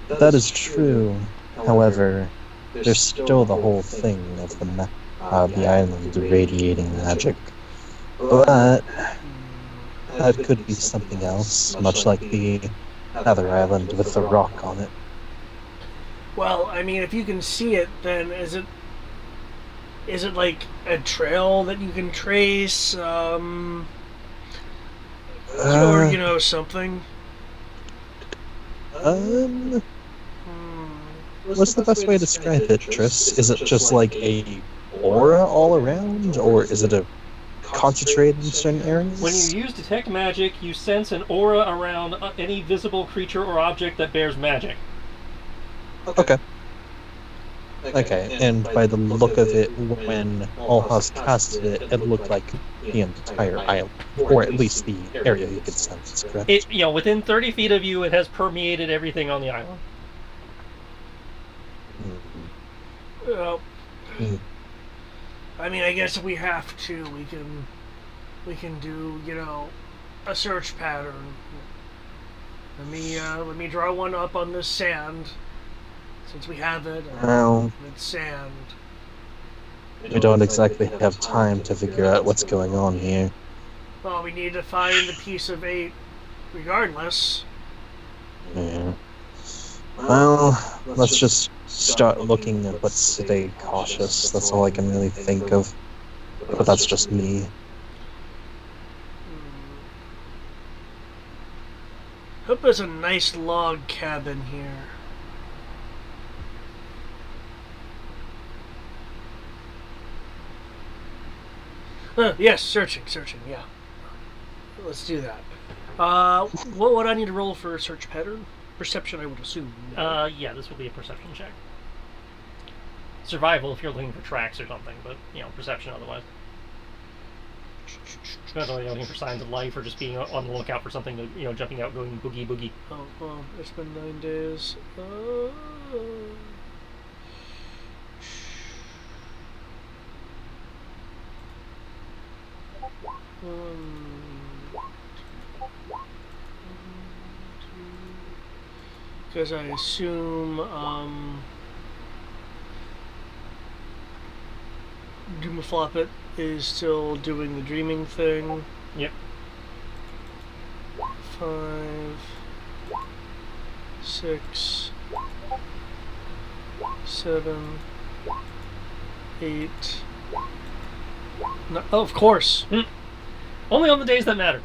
That is true. However, there's still the whole thing of the island radiating magic. But that could be something else, much like the other island with the rock on it. Well, I mean, if you can see it, then is it like a trail that you can trace, or Uh, something? um, Hmm. what's the best way to describe it, Triss? Is it just like a aura all around, or is it a concentrated in certain When you areas? use Detect Magic, you sense an aura around any visible creature or object that bears magic. Okay. Okay, and by the look of it, when Allhouse casted it, it looked like the entire island, or at least the area you could sense, correct? Within 30 feet of you, it has permeated everything on the island. Hmm. Well, Hmm. I mean, I guess if we have to, we can do a search pattern. Let me draw one up on this sand, since we have it. Well, It's sand. we don't exactly have time to figure out what's going on here. Well, we need to find the piece of 8, regardless. Yeah. Well, let's just start looking but stay cautious. That's all I can really think of. But that's just me. Hope there's a nice log cabin here. Yes, searching, yeah. Let's do that. What would I need to roll for a search pattern? Perception, I would assume. Yeah, this will be a perception check. Survival if you're looking for tracks or something, but, perception otherwise. Depends on looking for signs of life or just being on the lookout for something to, jumping out, going boogie boogie. Oh, well, it's been 9 days. Because I assume, Doomafloppet is still doing the dreaming thing. Yep. 5, 6, 7, 8. No, oh, of course. Only on the days that matter.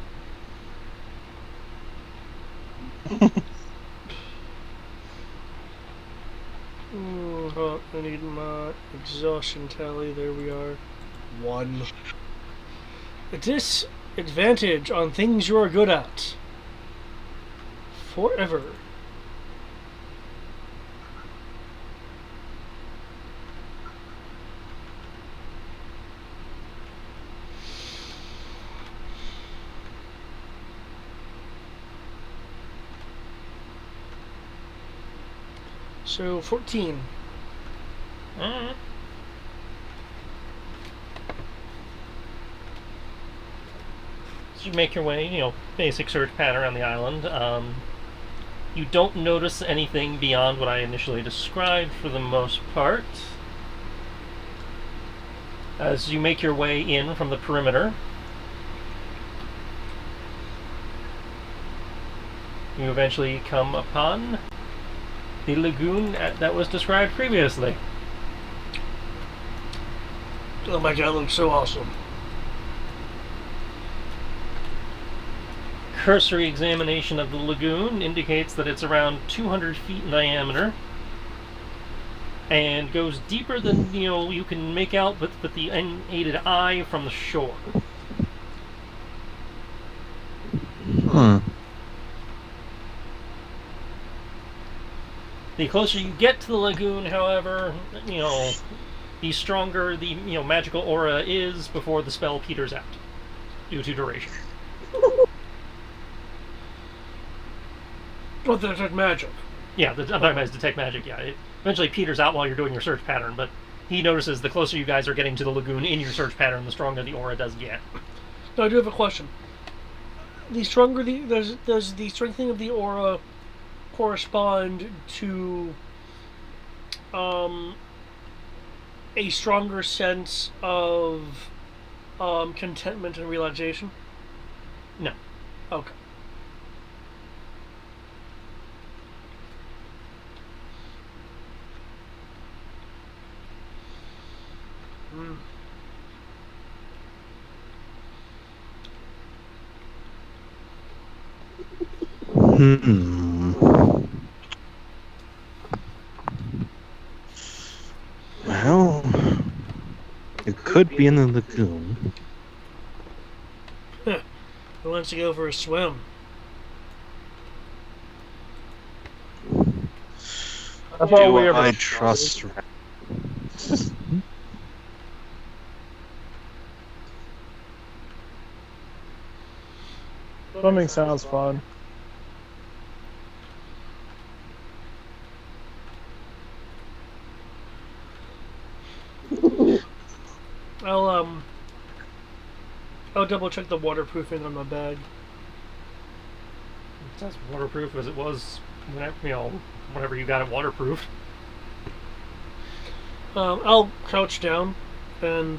I need my exhaustion tally. There we are. 1. A disadvantage on things you are good at. Forever. So 14. Mm-hmm. So you make your way, basic search pattern around the island. You don't notice anything beyond what I initially described for the most part. As you make your way in from the perimeter, you eventually come upon the lagoon that was described previously. Oh my god, it looks so awesome. Cursory examination of the lagoon indicates that it's around 200 feet in diameter and goes deeper than you can make out with the unaided eye from the shore. The closer you get to the lagoon, however, the stronger the magical aura is before the spell peters out due to duration. Oh, that's magic. Yeah, I'm talking about detect magic. Yeah, it eventually peters out while you're doing your search pattern, but he notices the closer you guys are getting to the lagoon in your search pattern, the stronger the aura does get. Now I do have a question. The stronger does the strengthening of the aura correspond to a stronger sense of contentment and relaxation? No. Okay. Mm. Well, it could be in the lagoon. Who wants to go for a swim? I thought we Do ever I trust? Swimming sounds fun. I'll double check the waterproofing on my bag. It's as waterproof as it was, whenever you got it waterproof. I'll crouch down and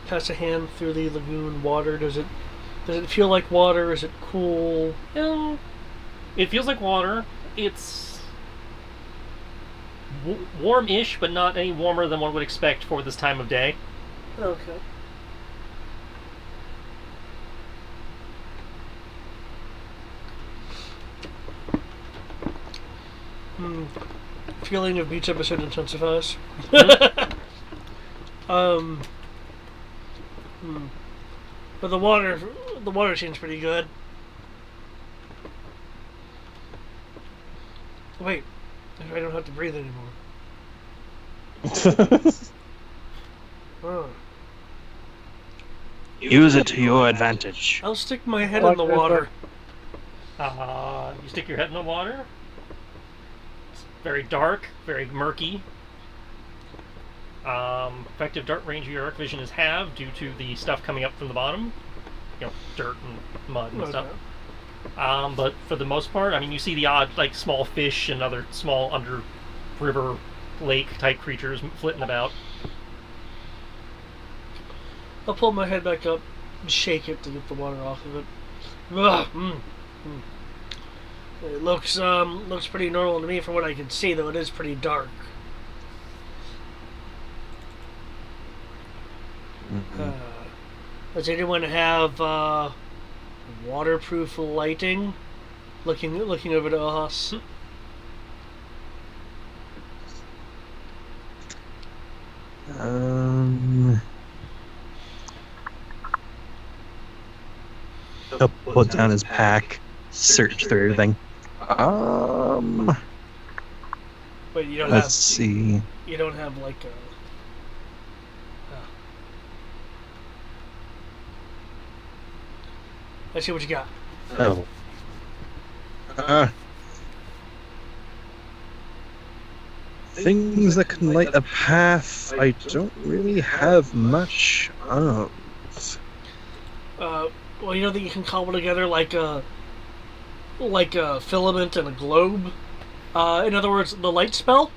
pass a hand through the lagoon water. Does it feel like water? Is it cool? It feels like water. It's warm-ish, but not any warmer than one would expect for this time of day. Okay. Feeling of beach episode intensifies. But the water seems pretty good. Wait, I don't have to breathe anymore. Oh. Use it to your advantage. I'll stick my head in the water. You stick your head in the water. It's very dark, very murky. Effective dark range of your arc vision is halved due to the stuff coming up from the bottom. Dirt and mud and stuff. But for the most part, you see the odd, small fish and other small under-river lake-type creatures flitting about. I'll pull my head back up and shake it to get the water off of it. It looks pretty normal to me from what I can see, though it is pretty dark. Does anyone have waterproof lighting? Looking over to us. He'll put down his pack, search through everything. Wait, you don't Let's see. You don't have like a. Let's see what you got. Oh. Things that can light a path, I don't really have much of. Well, you know that you can cobble together like a filament and a globe. In other words, the light spell.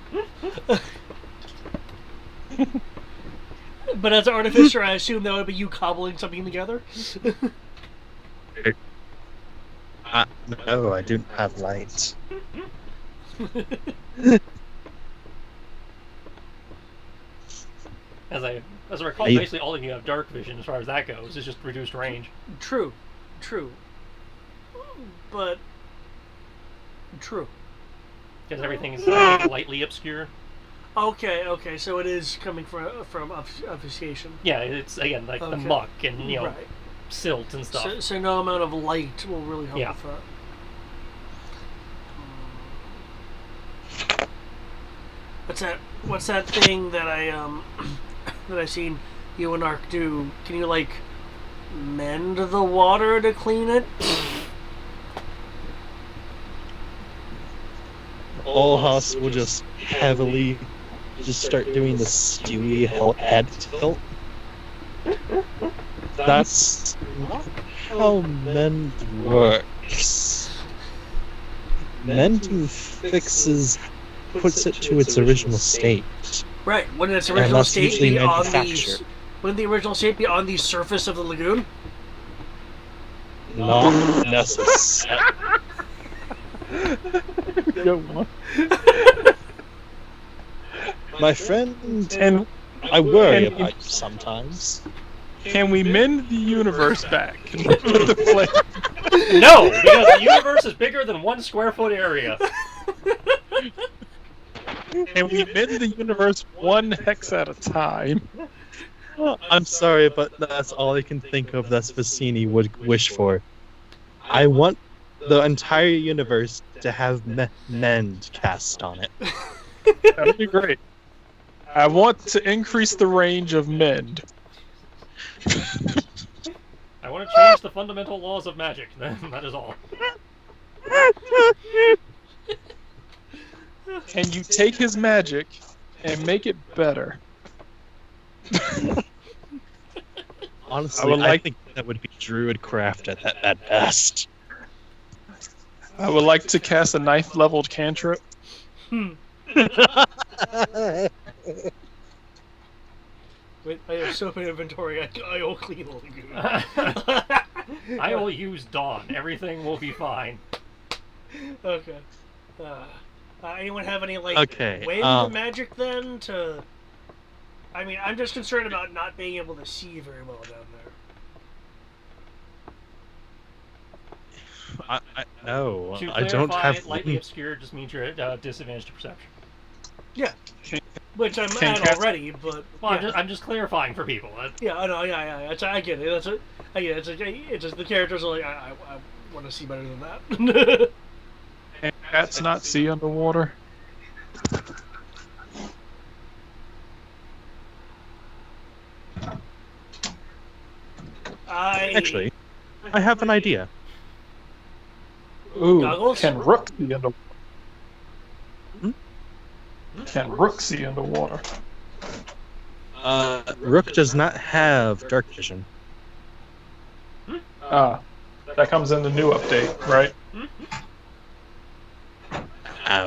But as an artificer, I assume that would be you cobbling something together. No, I don't have lights. As I recall, basically all of you have dark vision as far as that goes. It's just reduced range. True. But true. Because everything is lightly obscure. Okay. So it is coming from obfuscation. Yeah, it's again like the muck and right. silt and stuff. So no amount of light will really help with that. What's that thing that I seen you and Ark do? Can you mend the water to clean it? Olhas will just heavily start doing the Stewie head tilt. That's not how mend works. mending fixes puts it to its original state. Right. Wouldn't its And original that's state usually be on manufactured. Wouldn't the original state be on the surface of the lagoon? Not necessary. Good one. My friend, And I worry and- about you sometimes. can we mend the universe back? With the flame? No, because the universe is bigger than 1 square foot area. Can we mend the universe one hex at a time? I'm sorry, but that's all I can think of that Vicini would wish for. I want the entire universe to have mend cast on it. That would be great. I want to increase the range of mend. I want to change the fundamental laws of magic. That is all. Can you take his magic and make it better? Honestly, I think that would be Druidcraft at best. I would like to cast a knife-leveled cantrip. Wait, I have soap in inventory. I will clean the lagoon. I will use Dawn. Everything will be fine. Okay. Anyone have any wind magic then to? I mean, I'm just concerned about not being able to see very well down there. No, To I don't clarify, have lightly wind. obscured just means you're at disadvantage to perception. Yeah, which I'm Can at cast- already, but Well, yeah. I'm just clarifying for people. Yeah, I know. Yeah. I get it. That's it. I get it. It's just the characters are like, I want to see better than that. Can cats not see underwater? Actually, I have an idea. Ooh, Goggles? can Rook see underwater? Hmm? Can Rook see underwater? Rook does not have dark vision. Ah, that comes in the new update, right?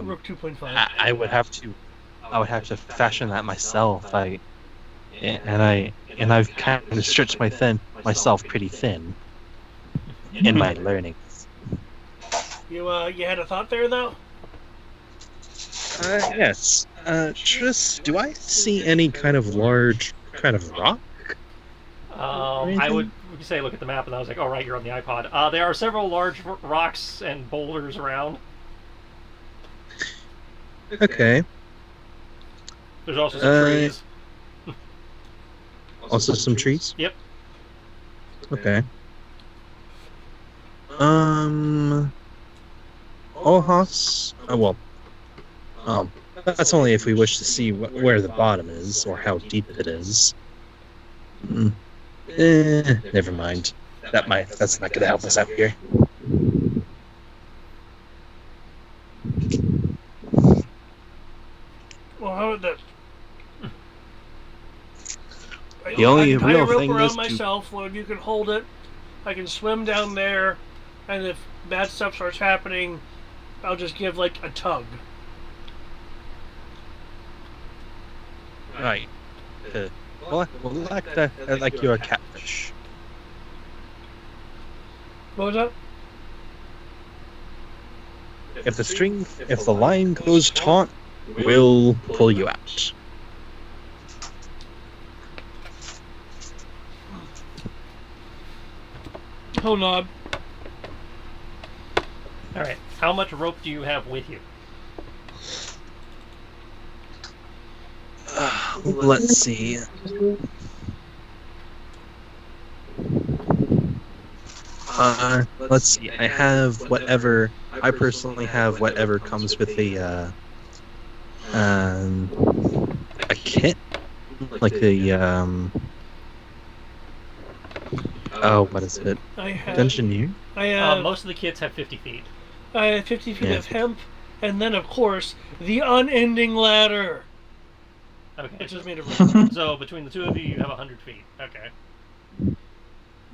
Rook 2.5. I would have to fashion that myself. I've kind of stretched myself pretty thin in my learnings. You had a thought there though? Yes. Triss, do I see any kind of large kind of rock? I would say look at the map, and I was like, oh, right, you're on the iPod. There are several large rocks and boulders around. Okay. There's also some trees. Also some trees? Yep. Okay. Olhas? That's only if we wish to see where the bottom is, or how deep it is. Never mind. That's not gonna help us out here. Well, how about that? The only I can tie real a rope thing around is to- myself. Well, you can hold it. I can swim down there, and if bad stuff starts happening, I'll just give like a tug. Right. Well, like you're a catfish. What was that? If the line goes taut, we'll pull you out. Hold on. All right. How much rope do you have with you? Let's see. Let's see. I personally have whatever comes with a kit, like what is it? I have. Dungeoneer? I have. Most of the kits have 50 feet. I have 50 feet Yeah. of hemp, and then of course the unending ladder. Okay. It's just made of rope. So between the two of you, you have 100 feet. Okay.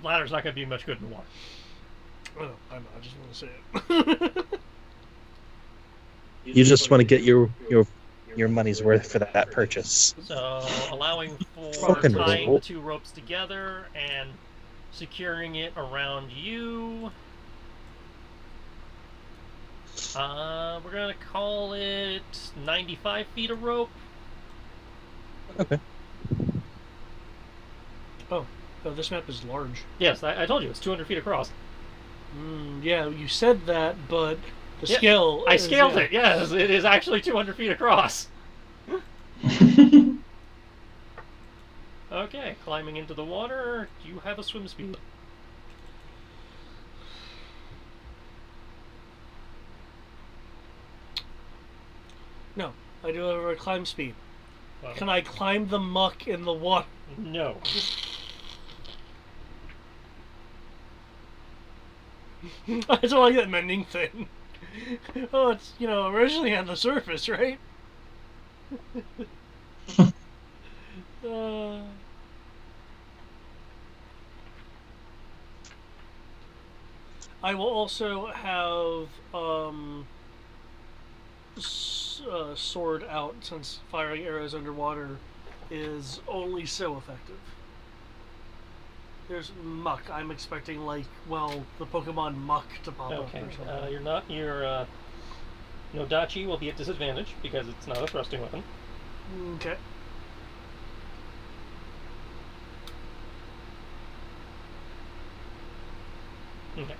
Ladder's not going to be much good in the water. I know. I just want to say it. You just want to get your money's worth for that purchase. So allowing for Fucking tying the rope. 2 ropes together and securing it around you. We're gonna call it 95 feet of rope. Okay. Oh, this map is large. Yes, I told you it's 200 feet across. Yeah, you said that, but the Yeah, scale. I scaled it. Yes, it is actually 200 feet across. Okay, climbing into the water. Do you have a swim speed? No, I do have a climb speed. Well, Can I climb the muck in the water? no. I don't like that mending thing. Oh, it's, originally on the surface, right? uh, I will also have sword out, since firing arrows underwater is only so effective. There's muck. I'm expecting, the Pokemon muck to pop Okay, up or something. you're not. Your Nodachi will be at disadvantage because it's not a thrusting weapon. Okay. Okay.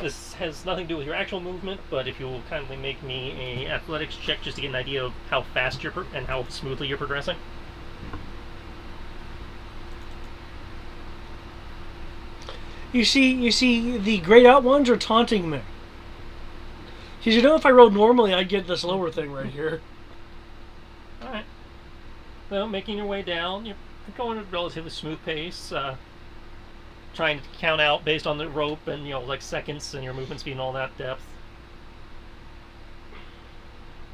This has nothing to do with your actual movement, but if you'll kindly make me a athletics check just to get an idea of how fast and how smoothly you're progressing. You see, the grayed out ones are taunting me. Because if I rolled normally, I'd get this lower thing right here. Alright. Well, making your way down, you're going at a relatively smooth pace, trying to count out based on the rope and, seconds and your movement speed and all that depth.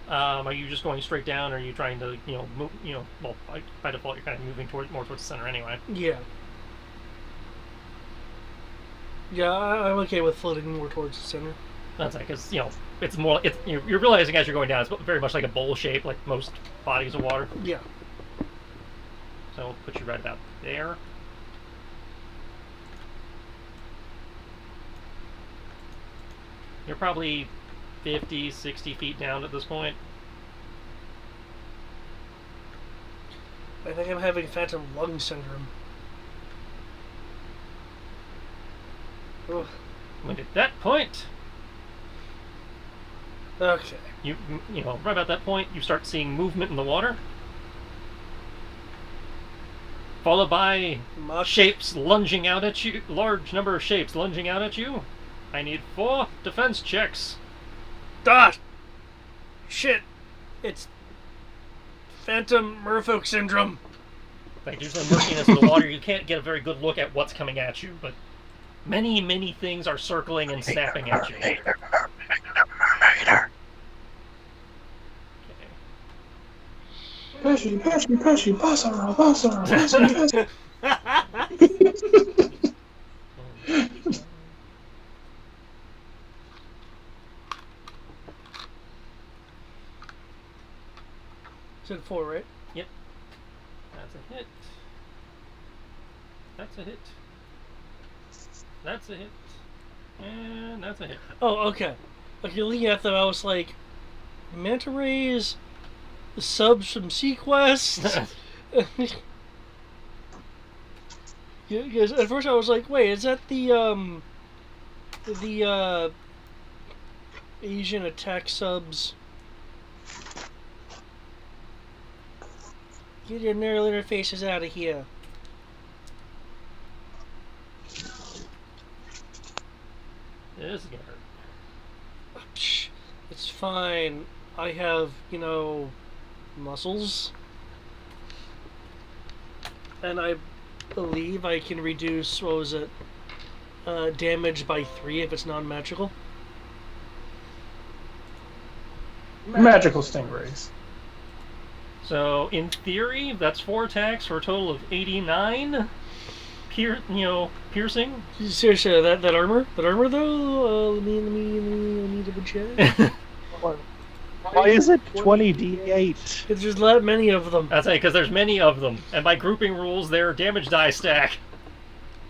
Are you just going straight down, or are you trying to, move, well, by default, you're kind of moving more towards the center anyway. Yeah. Yeah, I'm okay with floating more towards the center. That's like, because, it's more, you're realizing as you're going down, it's very much like a bowl shape, like most bodies of water. Yeah. So we'll put you right about there. You're probably 50, 60 feet down at this point. I think I'm having phantom lung syndrome. Ugh. When at that point, Okay. right about that point, you start seeing movement in the water, followed by Muck. shapes lunging out at you. Large number of shapes lunging out at you. I need 4 defense checks. Ah! Shit! It's phantom merfolk syndrome. Like, due to the murkiness of the water, you can't get a very good look at what's coming at you, but many, many things are circling and snapping at you. Okay. Pesci, Basara, Pesci. Said 4, right? Yep. That's a hit. That's a hit. That's a hit. And that's a hit. Oh, okay. Okay, looking at them, I was like, Manta Rays, subs from Sequest. Because at first I was like, wait, is that the Asian attack subs? Get your neural interfaces out of here. This is gonna hurt. Psh, it's fine. I have, muscles. And I believe I can reduce, what was it, damage by 3 if it's non-magical. Magical stingrays. So, in theory, that's 4 attacks for a total of 89 piercing. Seriously, that armor? That armor, though? Let me double check. Why is it 20d8? It's just that many of them. That's it, because there's many of them. And by grouping rules, they're damage die stack.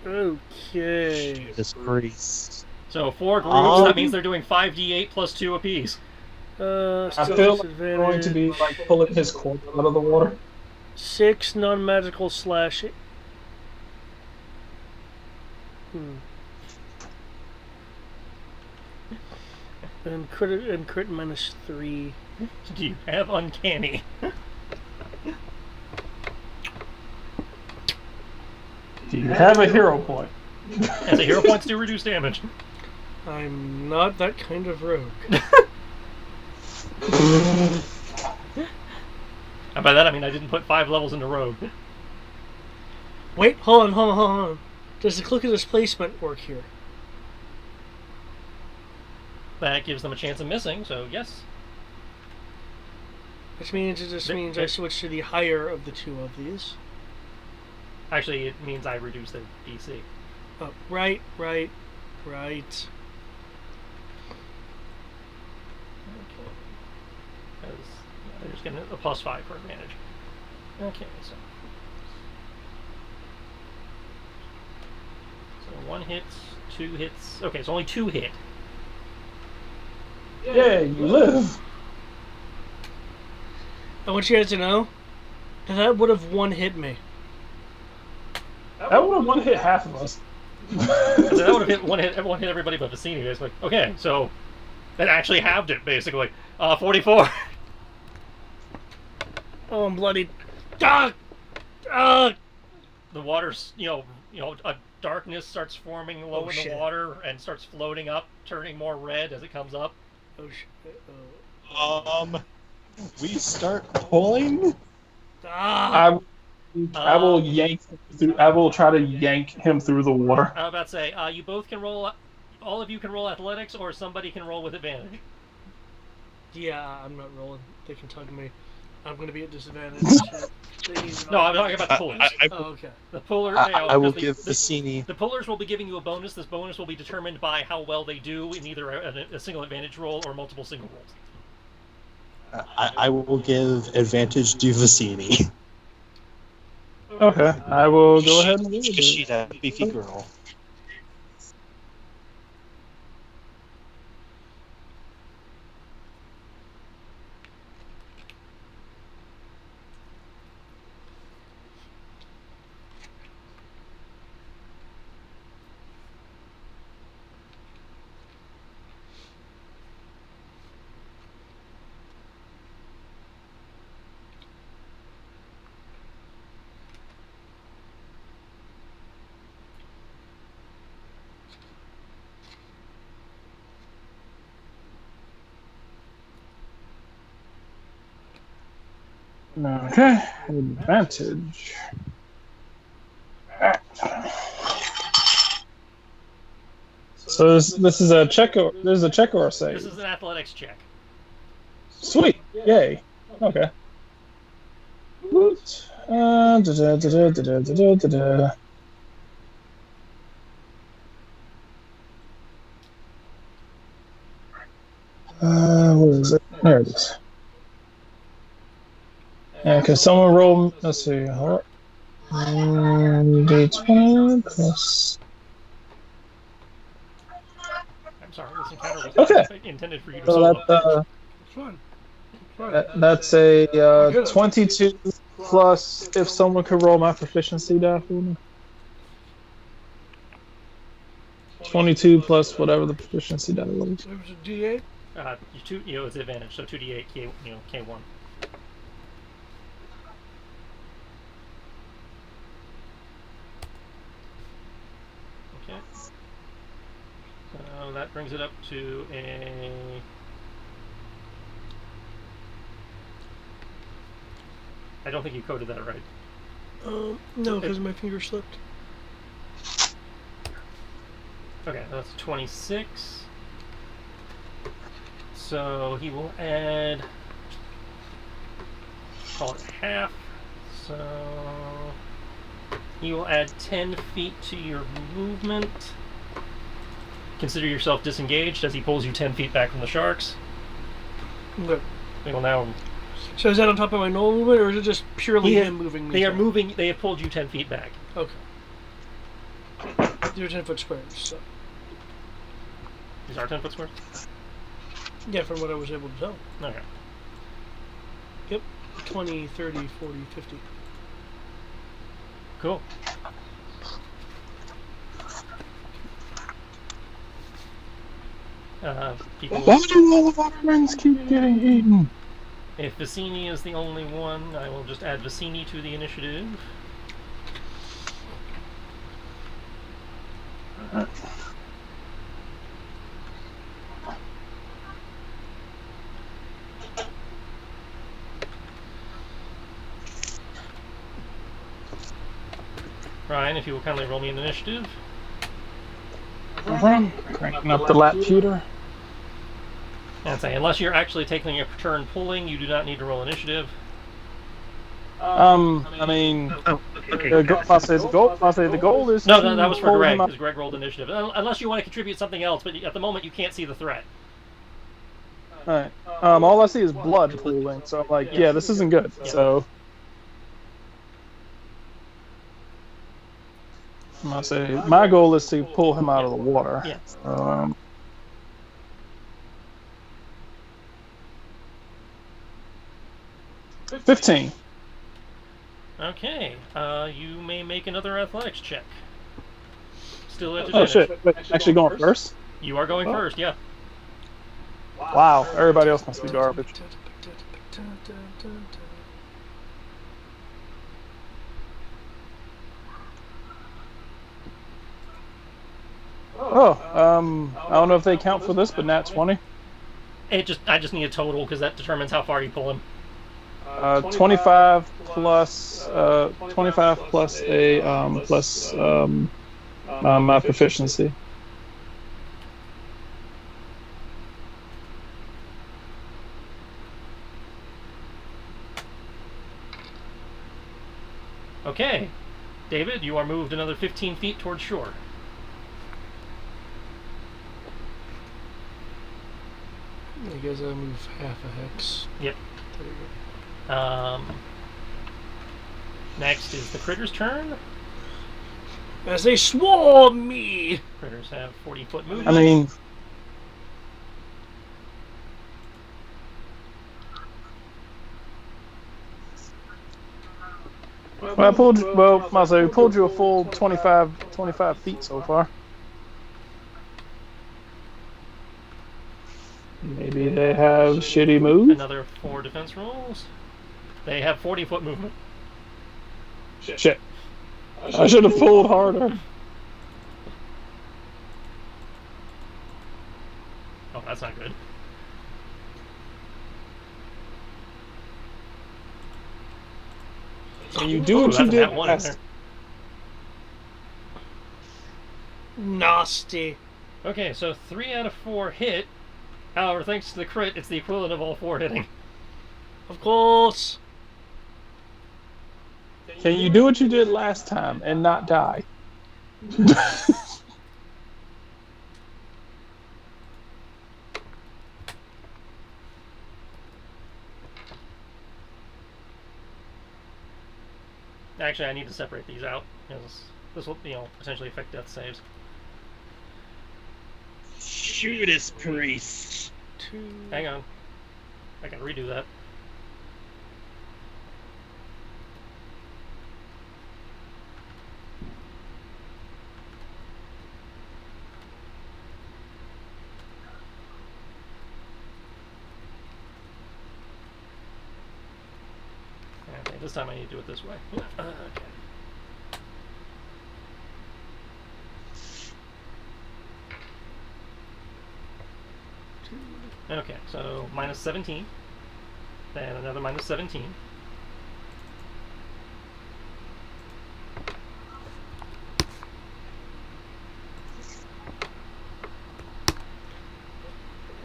Okay. Jesus Christ. So 4 groups, that means they're doing 5d8 plus 2 apiece. I Still feel like they're going to be disadvantage. like pulling his corpse out of the water. 6 non-magical slash. And crit minus 3. Do you have uncanny? Do you have a hero point? As a hero points do reduce damage. I'm not that kind of rogue. And by that I mean I didn't put 5 levels into rogue. Wait, hold on. Does the click of displacement work here? That gives them a chance of missing, so yes. Which means it just means I switch to the higher of the two of these. Actually, it means I reduce their DC. Oh, right. Okay. Because they're just getting a +5 for advantage. Okay, so 1 hit, 2 hits. Okay, so only 2 hit. Yeah, you live. I want you guys to know that would have one hit me. That would have one hit half of us. So that would have hit one hit everybody but Vicini, basically. Okay, so that actually halved it, basically. 44. Oh, I'm bloodied. The water's, a darkness starts forming low in the water and starts floating up, turning more red as it comes up. Oh shit. We start pulling? Ah! I will yank him through. I will try to yank him through the water. I was about to say, you both can roll. All of you can roll athletics, or somebody can roll with advantage. Yeah, I'm not rolling. They can tug me. I'm going to be at disadvantage. No, I'm talking about the pullers. Oh, okay. The puller. I will give Vicini. The pullers will be giving you a bonus. This bonus will be determined by how well they do in either a single advantage roll or multiple single rolls. I will give advantage to Vicini. Okay, I will go ahead and do it. She's a beefy girl. Okay, advantage. So this is a check or a save. This is an athletics check. Sweet, yay. Okay. Woot. What is it? There it is. Yeah, can someone roll? Let's see. Hold on. D20 plus. I'm sorry, this encounter was Okay. intended for you to So solo. It's fun. that's a 22 plus. If someone could roll my proficiency die for me. 22 plus whatever the proficiency die was. It was a D8? It's advantage, so 2d8, K1. Okay. So that brings it up to a... I don't think you coded that right. No, because my finger slipped. Okay, that's 26. So he will add, call it half. So he will add 10 feet to your movement. Consider yourself disengaged as he pulls you 10 feet back from the sharks. Okay. They will now. So is that on top of my normal movement, or is it just purely him moving me? They are down? moving. They have pulled you 10 feet back. Okay. These are 10-foot squares, so. These are 10-foot squares. Yeah, from what I was able to tell. Okay. Yep. 20, 30, 40, 50. Cool. People. Why do all of our friends keep getting eaten? If Vicini is the only one, I will just add Vicini to the initiative. Ryan, if you will kindly roll me an initiative. Cranking up the lap shooter. And say, unless you're actually taking a turn pulling, you do not need to roll initiative. I mean, I'll say the goal is No, to that was for pull Greg, him up. because Greg rolled initiative. Unless you want to contribute something else, but at the moment you can't see the threat. Alright. All I see is blood pooling, so I'm like, yeah, this isn't good. Yeah. So I'll say my goal is to pull him out of the water. Yeah. 15. Okay. You may make another athletics check. Still at Oh advantage. shit! Wait, actually going first? You are going first, yeah. Wow, everybody else must be garbage. I don't know if they count for this, but nat 20. I just need a total because that determines how far you pull him. 25 plus a plus my proficiency. Okay. David, you are moved another 15 feet towards shore. I guess I move half a hex. Yep. There you go. Next is the critter's turn. As they swarm me! Critters have 40-foot movement. I mean, we pulled you a full 25 feet so far. Maybe they have shitty moves. Another 4 defense rolls. They have 40-foot movement. Shit. I should have pulled harder. Oh, that's not good. Can you do what you did one in there. last? Nasty. Okay, so 3 out of 4 hit. However, thanks to the crit, it's the equivalent of all 4 hitting. Of course. Can you do what you did last time and not die? Actually, I need to separate these out, because this will, potentially affect death saves. Shoot us, priest. Hang on. I can redo that. Okay, this time I need to do it this way. Okay. Okay, so minus 17. Then another minus 17.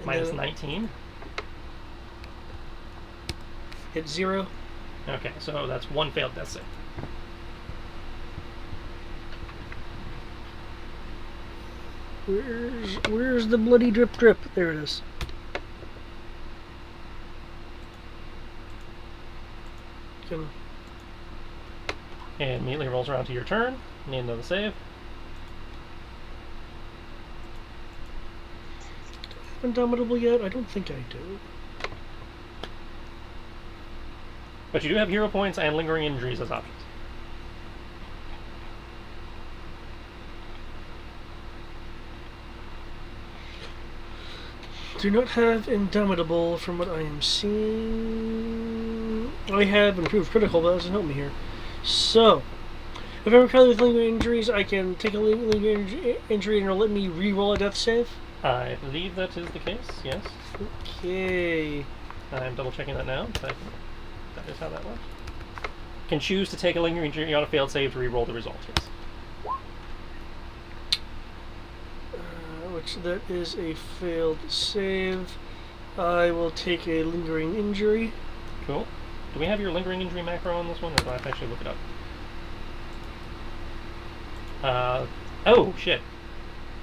Minus 19. Hit 0. Okay, so that's 1 failed death save. Where's the bloody drip? There it is. can. And immediately rolls around to your turn. Need another save. Indomitable yet? I don't think I do. But you do have hero points and lingering injuries as options. Do not have Indomitable from what I am seeing. I have improved critical, but that doesn't help me here. So, if I'm currently with lingering injuries, I can take a lingering injury and it'll let me re-roll a death save? I believe that is the case, yes. Okay. I'm double checking that now. That is how that works. Can choose to take a lingering injury on a failed save to re-roll the result, yes. Which that is a failed save. I will take a lingering injury. Cool. Do we have your lingering injury macro on this one, or do I have to actually look it up? Oh, shit.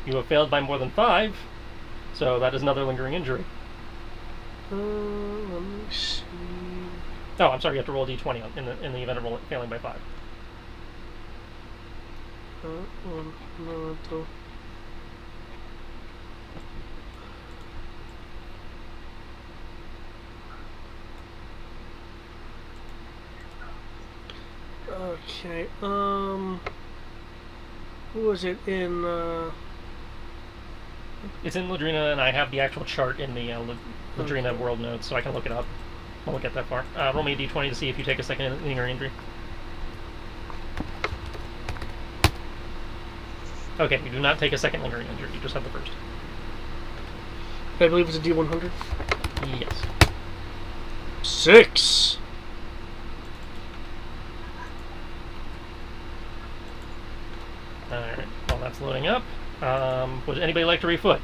You have failed by more than 5, so that is another lingering injury. Let me see. Oh, I'm sorry, you have to roll a d20 in the event of failing by 5. No. Okay, who was it in, It's in Ladrina, and I have the actual chart in the Ladrina world notes, so I can look it up. I won't get that far. Roll me a d20 to see if you take a second lingering injury. Okay, you do not take a second lingering injury, you just have the first. I believe it's a D100? Yes. 6! Alright, while that's loading up, would anybody like to refoot?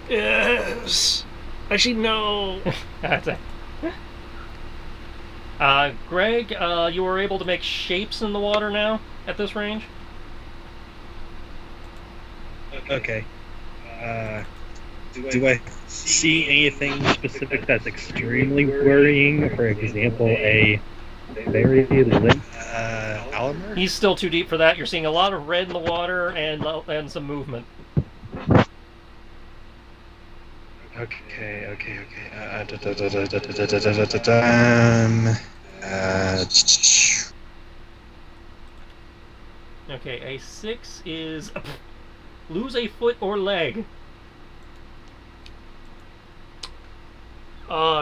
Yes! Actually, no! That's it. Greg, you are able to make shapes in the water now at this range. Okay. Do I see anything specific that's extremely worrying? For example, a very limp Alimer? He's still too deep for that. You're seeing a lot of red in the water and some movement. Okay. Okay, a 6 is lose a foot or leg.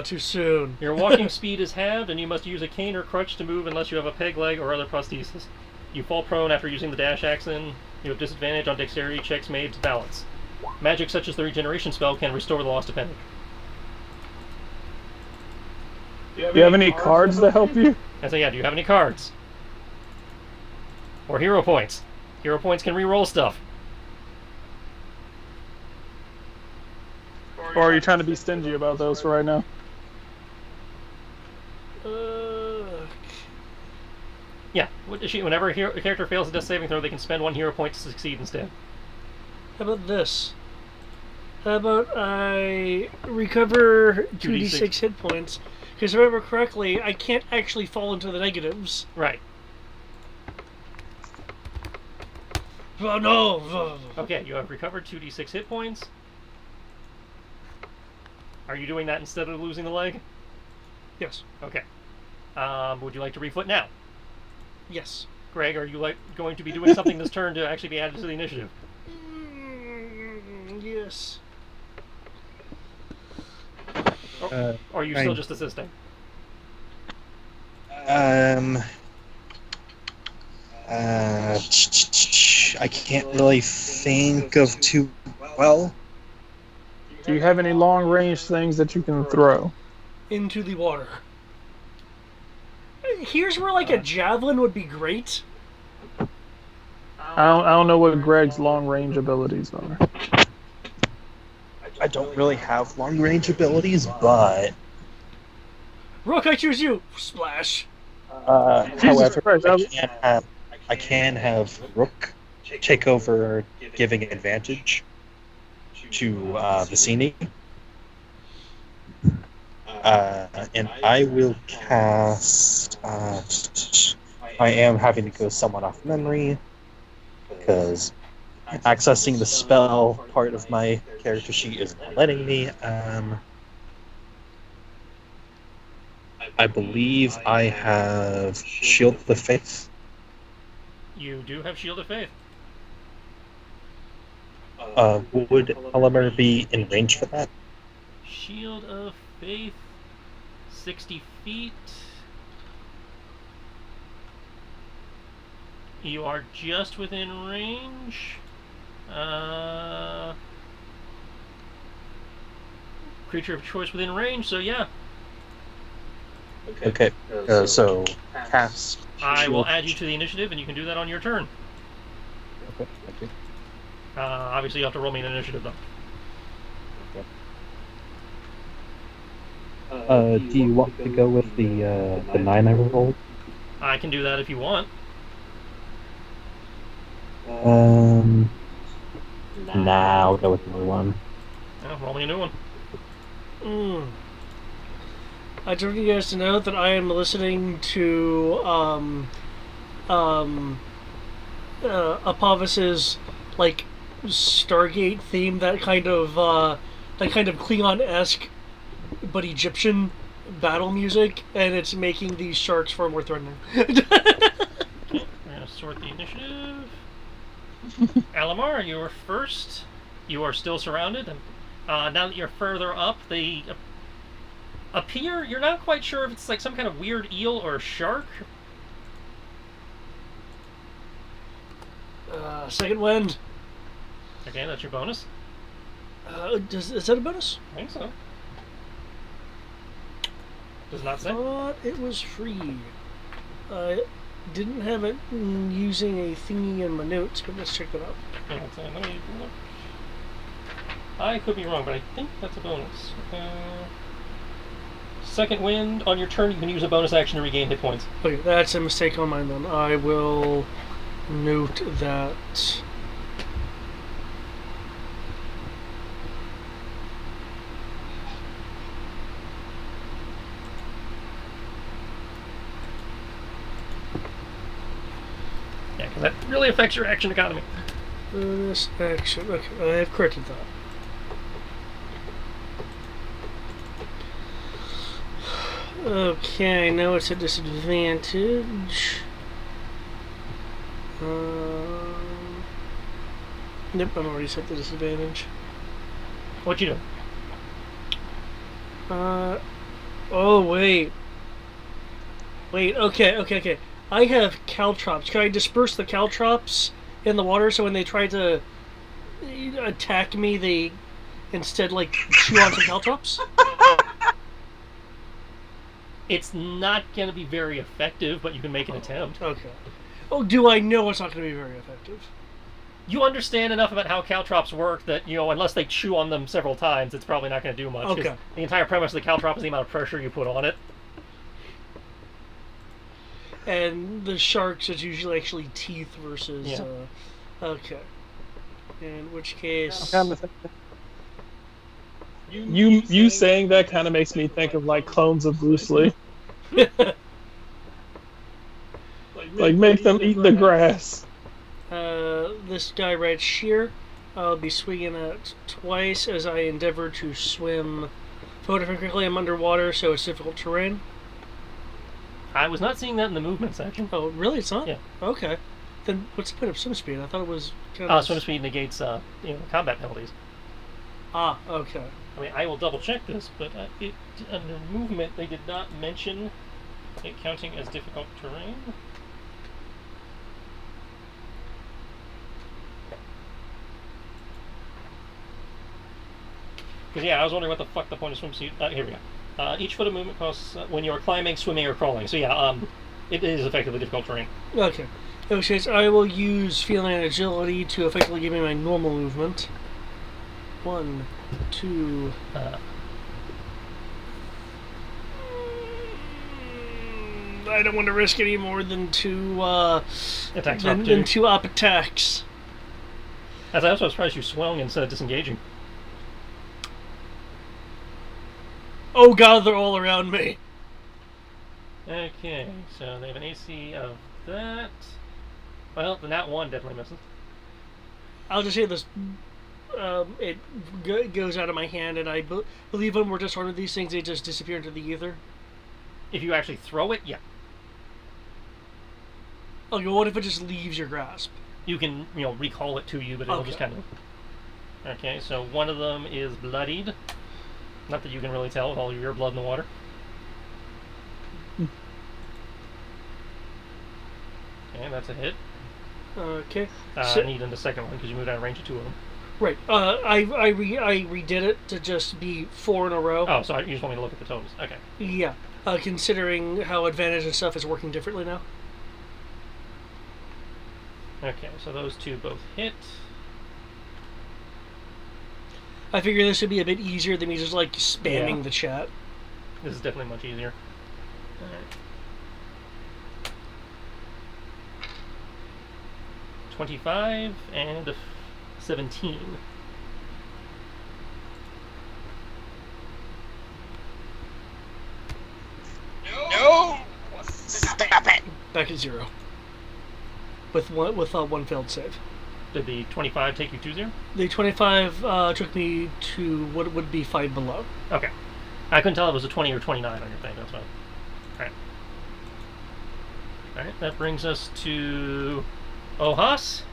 Too soon. Your walking speed is halved, and you must use a cane or crutch to move unless you have a peg leg or other prosthesis. You fall prone after using the dash action. You have disadvantage on dexterity checks made to balance. Magic such as the regeneration spell can restore the lost appendage. Do you have any cards to help you? I say, yeah, do you have any cards? Or hero points? Hero points can re-roll stuff. Or are you trying to be stingy about those for right now? Yeah, whenever a character fails a death saving throw, they can spend 1 hero point to succeed instead. How about this? How about I recover 2d6 hit points? Because if I remember correctly, I can't actually fall into the negatives. Right. Oh no! Okay, you have recovered 2d6 hit points. Are you doing that instead of losing the leg? Yes. Okay. Would you like to refoot now? Yes. Greg, are you going to be doing something this turn to actually be added to the initiative? Yes. Or are you still just assisting? I can't really think of too well. Do you have any long-range things that you can throw? Into the water. Here's where, like, a javelin would be great. I don't know what Greg's long-range abilities are. I don't really have long-range abilities, but... Rook, I choose you! Splash! However, I can have Rook take over, giving advantage to Vicini. And I will cast. I am having to go somewhat off memory because accessing the spell part of my character sheet is not letting me. I believe I have Shield of Faith. You do have Shield of Faith. Would Elemer be in range for that? Shield of Faith, 60 feet. You are just within range. Creature of choice within range, so yeah. Okay, so cast. I will add you to the initiative, and you can do that on your turn. Okay, thank you. Obviously, you have to roll me an initiative, though. Do you want to go with the 9 I rolled? I can do that if you want. Nah, I'll go with the new one. Yeah, roll me a new one. I just want you guys to know that I am listening to Apovis's like Stargate theme, that kind of Klingon-esque but Egyptian battle music, and it's making these sharks far more threatening. Okay, we're gonna sort the initiative. Alamar, you are first. You are still surrounded. Now that you're further up, they appear. You're not quite sure if it's like some kind of weird eel or shark. Second wind. Okay, that's your bonus. Is that a bonus? I think so. Does not say. Thought it was free. I didn't have it using a thingy in my notes, but let's check that out. Yeah, let me look. I could be wrong, but I think that's a bonus. Second wind, on your turn, you can use a bonus action to regain hit points. Okay, that's a mistake on mine then. I will note that. Yeah, because that really affects your action economy. Bonus action. Okay, I have corrected that. Okay, now it's a disadvantage. Nope, I'm already set the disadvantage. What you do? Oh, wait. Wait, okay. I have caltrops. Can I disperse the caltrops in the water so when they try to attack me, they instead, like, chew on some caltrops? It's not going to be very effective, but you can make an attempt. Okay. Oh, do I know it's not going to be very effective? You understand enough about how caltrops work that, you know, unless they chew on them several times, it's probably not going to do much. Okay. The entire premise of the caltrop is the amount of pressure you put on it. And the sharks is usually actually teeth versus... Yeah. Okay. In which case... You saying that kind of makes me think of like clones of Bruce Lee. Like make them eat the grass. This guy right here, I'll be swinging at twice as I endeavor to swim. Photograph quickly, I'm underwater, so it's difficult terrain. I was not seeing that in the movement section. Oh, really? It's not? Yeah. Okay. Then what's the point of swim speed? I thought it was kind of... Swim speed negates, combat penalties. Ah, okay. I mean, I will double check this, but under movement, they did not mention it counting as difficult terrain. Because, yeah, I was wondering what the fuck the point of swimsuit... here we go. Each foot of movement costs when you are climbing, swimming, or crawling. So, yeah, it is effectively difficult terrain. Okay. In which case, I will use feeling and agility to effectively give me my normal movement. 1, 2... I don't want to risk any more than two attacks. Than two up attacks. As I also was surprised you swung instead of disengaging. oh god, they're all around me. Okay, so they have an AC of that. Well, then that one definitely misses. I'll just say this. It goes out of my hand, and I believe when we're disarmed of these things, they just disappear into the ether. If you actually throw it, yeah. Okay, what if it just leaves your grasp? You can, recall it to you, but it'll just kind of... Okay, so one of them is bloodied. Not that you can really tell with all of your blood in the water. Okay, that's a hit. Okay. I need in the second one because you moved out of range of two of them. Right. I redid it to just be 4 in a row. Oh, so you just want me to look at the totals. Okay. Yeah. Considering how advantage and stuff is working differently now. Okay, so those two both hit. I figure this would be a bit easier than me just like spamming the chat. This is definitely much easier. Alright. 25 and 17. No! Stop it! Back at 0. With one failed save. Did the 25 take you to 0? The 25 took me to what would be 5 below. Okay. I couldn't tell if it was a 20 or 29 on your thing, that's fine. Alright. Alright, that brings us to Ohas.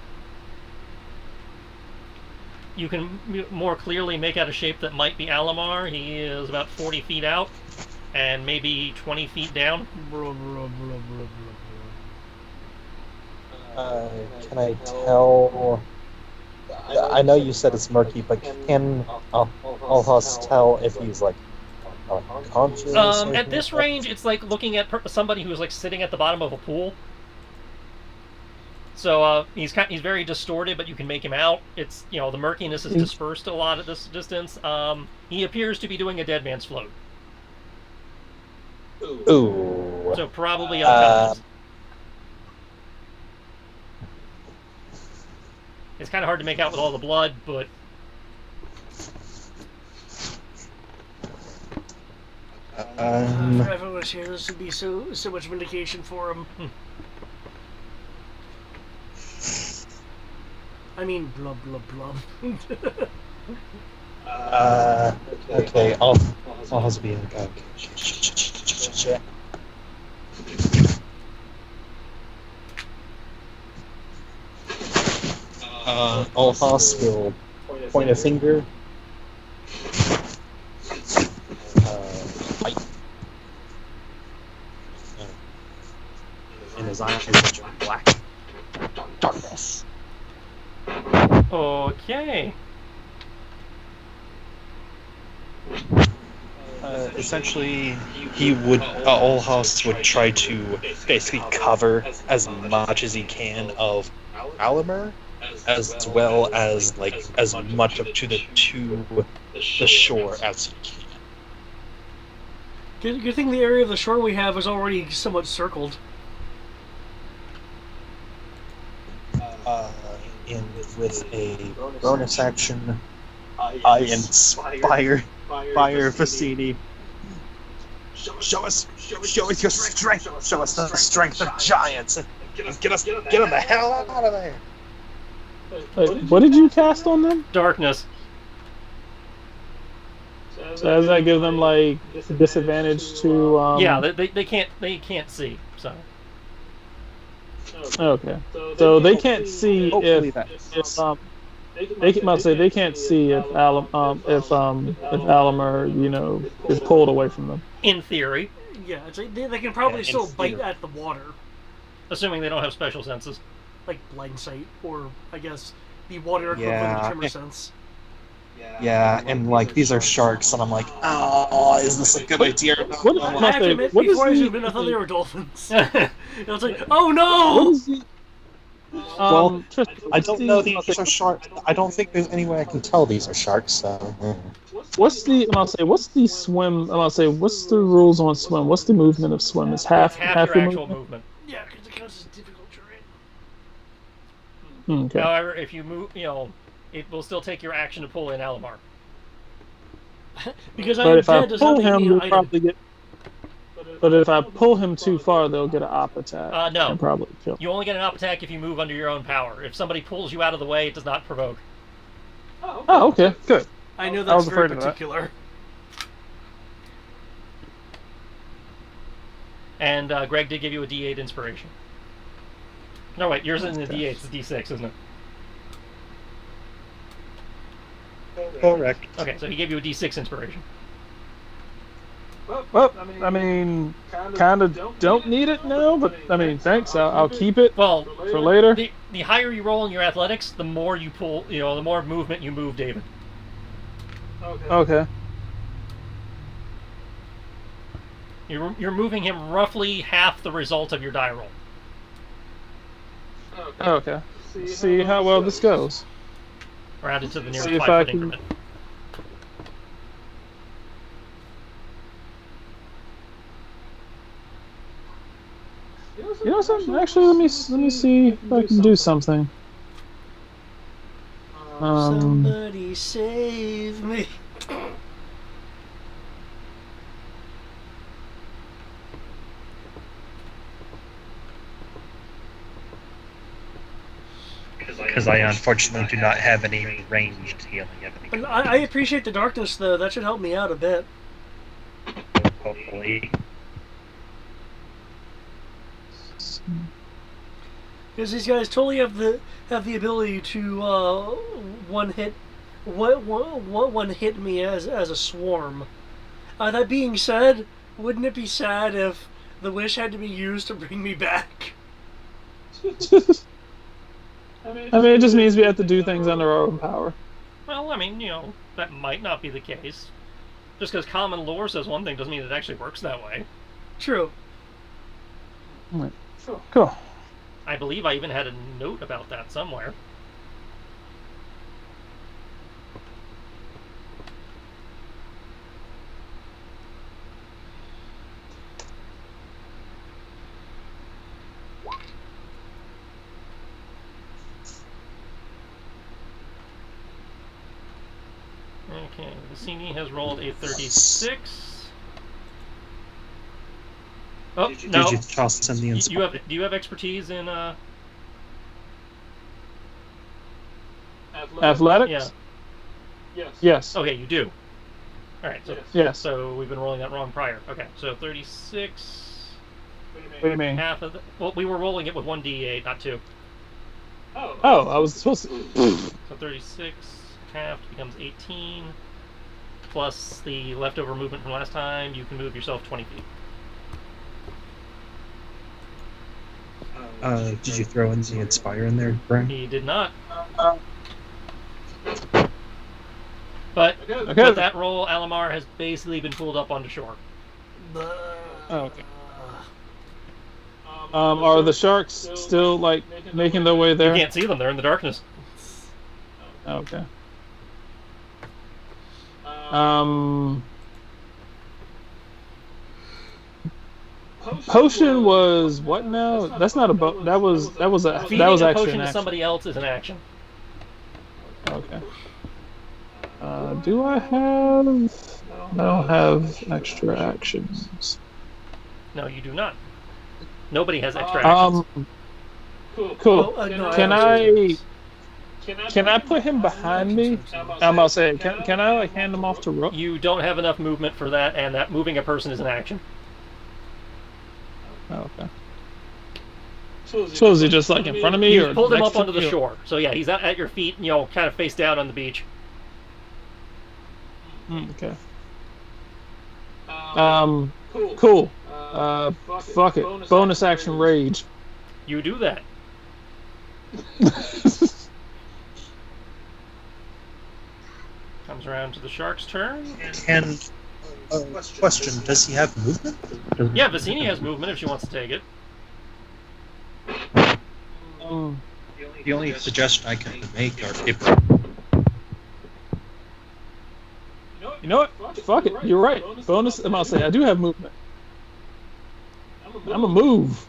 You can more clearly make out a shape that might be Alamar. He is about 40 feet out and maybe 20 feet down. Can I tell? I know you said it's murky, but can Alhas tell if he's like unconscious? At this range, it's like looking at somebody who's like sitting at the bottom of a pool. So he's very distorted, but you can make him out. It's the murkiness is dispersed a lot at this distance. He appears to be doing a dead man's float. Ooh. So probably unconscious. It's kind of hard to make out with all the blood, but If everyone was here, this would be so much vindication for him. I mean, blub blub blub. Okay, I'll has be okay. Alhas will point a finger. Fight. And his eyes will turn black. Darkness. okay. Essentially, he would Alhas would try to basically cover as much as he can of Alamar, as well as like as much up to the shore as he can. Good thing the area of the shore we have is already somewhat circled. And with a bonus action, I inspire Vicini. Show us your strength. Show us the strength of giants. And get them the hell out of there. Wait, what did you cast on them? Darkness. So does that give them like disadvantage to? Yeah, they can't see. So. Okay. So they can't see Hopefully if they can't see if Alamar is pulled away from them. In theory, Yeah, it's like they can probably still bite theory. at the water, assuming they don't have special senses. like blind sight, or I guess the water equivalent of tremor sense. Yeah, and like these are sharks, and I'm like, oh, is this a good idea? I have to admit, before I zoomed in, I thought they were dolphins. I was like, oh no! What is the, Well, Tristan, I don't know these are sharks. I don't think there's any way I can tell these are sharks. So. What's the swim? What's the rules on swim? What's the movement of swim? It's half Half half your your actual movement. movement. Yeah, because it counts as difficult terrain. Okay. However, if you move, it will still take your action to pull in Alamar. Because I But am if I dead does pull not make him, me an they'll item. probably get. But if I pull him too far, they'll get an op attack. No. And probably kill. You only get an op attack if you move under your own power. If somebody pulls you out of the way, it does not provoke. Oh, okay, good. I know I that's was very afraid of that. particular. And Greg did give you a D8 inspiration. No, wait, yours isn't a D8, it's a D6, isn't it? Correct. Okay, so he gave you a D6 inspiration. Well, I mean, kind of don't need it now, but I mean, thanks. I'll keep it Well, for later. the higher you roll in your athletics, the more you pull, the more movement you move, David. Okay. You're moving him roughly half the result of your die roll. Okay. See how well this goes. Rounded to the nearest See if 5 I foot can- increment. You know something? Actually, let me see if I can do something. Somebody save me. Because I unfortunately do not have any ranged healing of any And I appreciate the darkness, though. That should help me out a bit. hopefully. Because these guys totally have the ability to one hit me as a swarm. That being said, wouldn't it be sad if the wish had to be used to bring me back? I mean, it just means we have to do things under our own power. Well, I mean, that might not be the case. Just because common lore says one thing doesn't mean it actually works that way. True. Right. Cool. I believe I even had a note about that somewhere. Okay, Vicini has rolled a 36. Oh, no. Did you toss in the Do you have expertise in Athletics? Yeah. Yes. Okay, you do. Alright, so Yes. so we've been rolling that wrong prior. Okay, so 36. What do you mean? Half of the, well, we were rolling it with 1d8, not 2. Oh, I was supposed to. So 36 half becomes 18. Plus the leftover movement from last time, you can move yourself 20 feet. Did you throw in the Inspire in there, Brian? He did not. But Okay. with that roll, Alamar has basically been pulled up onto shore. Oh, okay. Are the sharks still like making their way You there? can't see them; they're in the darkness. Okay. Potion was what now? That's not a that was Feeding that was a actually potion an to action. somebody else is an action. Okay. Do I have? I don't have extra actions. No, you do not. Nobody has extra actions. Cool. No, Can have I? actions. Can I put him behind me? I'm about to say, can I like hand him off to Rook? You don't have enough movement for that, and that moving a person is an action. Oh, okay. So is he just like in front of me, You or pulled him next up to onto the me, or- shore. So yeah, he's at your feet, kind of face down on the beach. Okay. Cool. Fuck it. Bonus action rage. You do that. Comes around to the shark's turn. And question: does he have movement? Yeah, Vicini has movement if she wants to take it. The only suggestion I can make are if You know what? Fuck it. You're right. Bonus. I'm about to say I do have movement. I'm a move.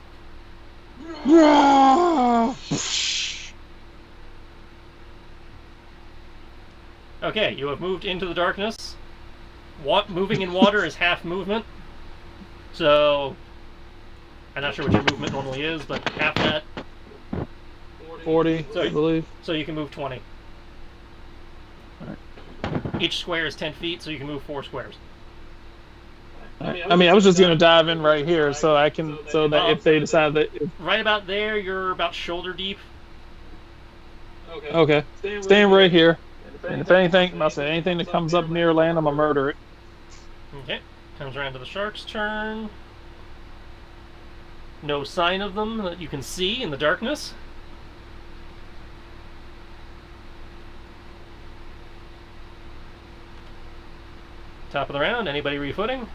Okay, you have moved into the darkness. moving in water is half movement. So, I'm not sure what your movement normally is, but half that. 40, So, I believe. So you can move 20. Each square is 10 feet, so you can move 4 squares. I mean, I was just gonna dive in right here, so I can, so that if they decide that, Right about there, you're about shoulder deep. okay, staying right here, and if anything, I'll say anything that comes up near land, I'm gonna murder it. Okay, comes around to the shark's turn. No sign of them that you can see in the darkness. Top of the round, anybody refooting?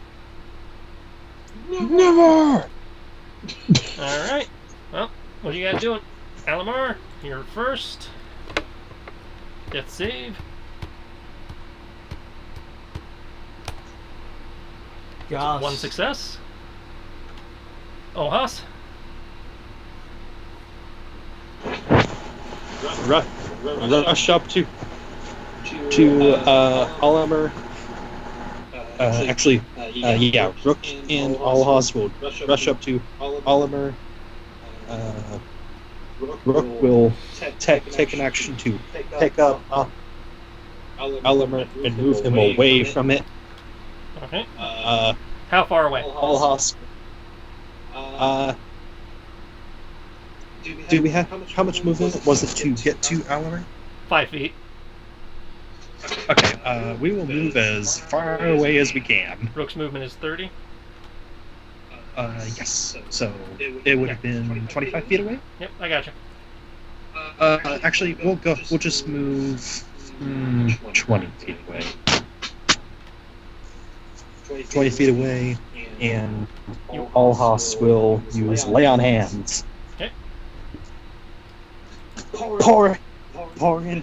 Never. Alright. Well, what are you guys doing? Alamar, you're first. Death save. Yes. 1 success. Oh, Haas. Rush up to Oliver. Yeah, Rook and Alhaz will rush up to Oliver. Rook will take an action to pick up Oliver and move him away from it. Okay. How far away? Alhaz. Do we have how much movement was it to get to Oliver? 5 feet. Okay, we will move as far away as we can. Rook's movement is 30. Yes. So it would have been 25 feet away. Yep, I gotcha. Actually, we'll just move 20 feet away. 20 feet away, and Alhas will use Lay on Hands. Okay. Pour in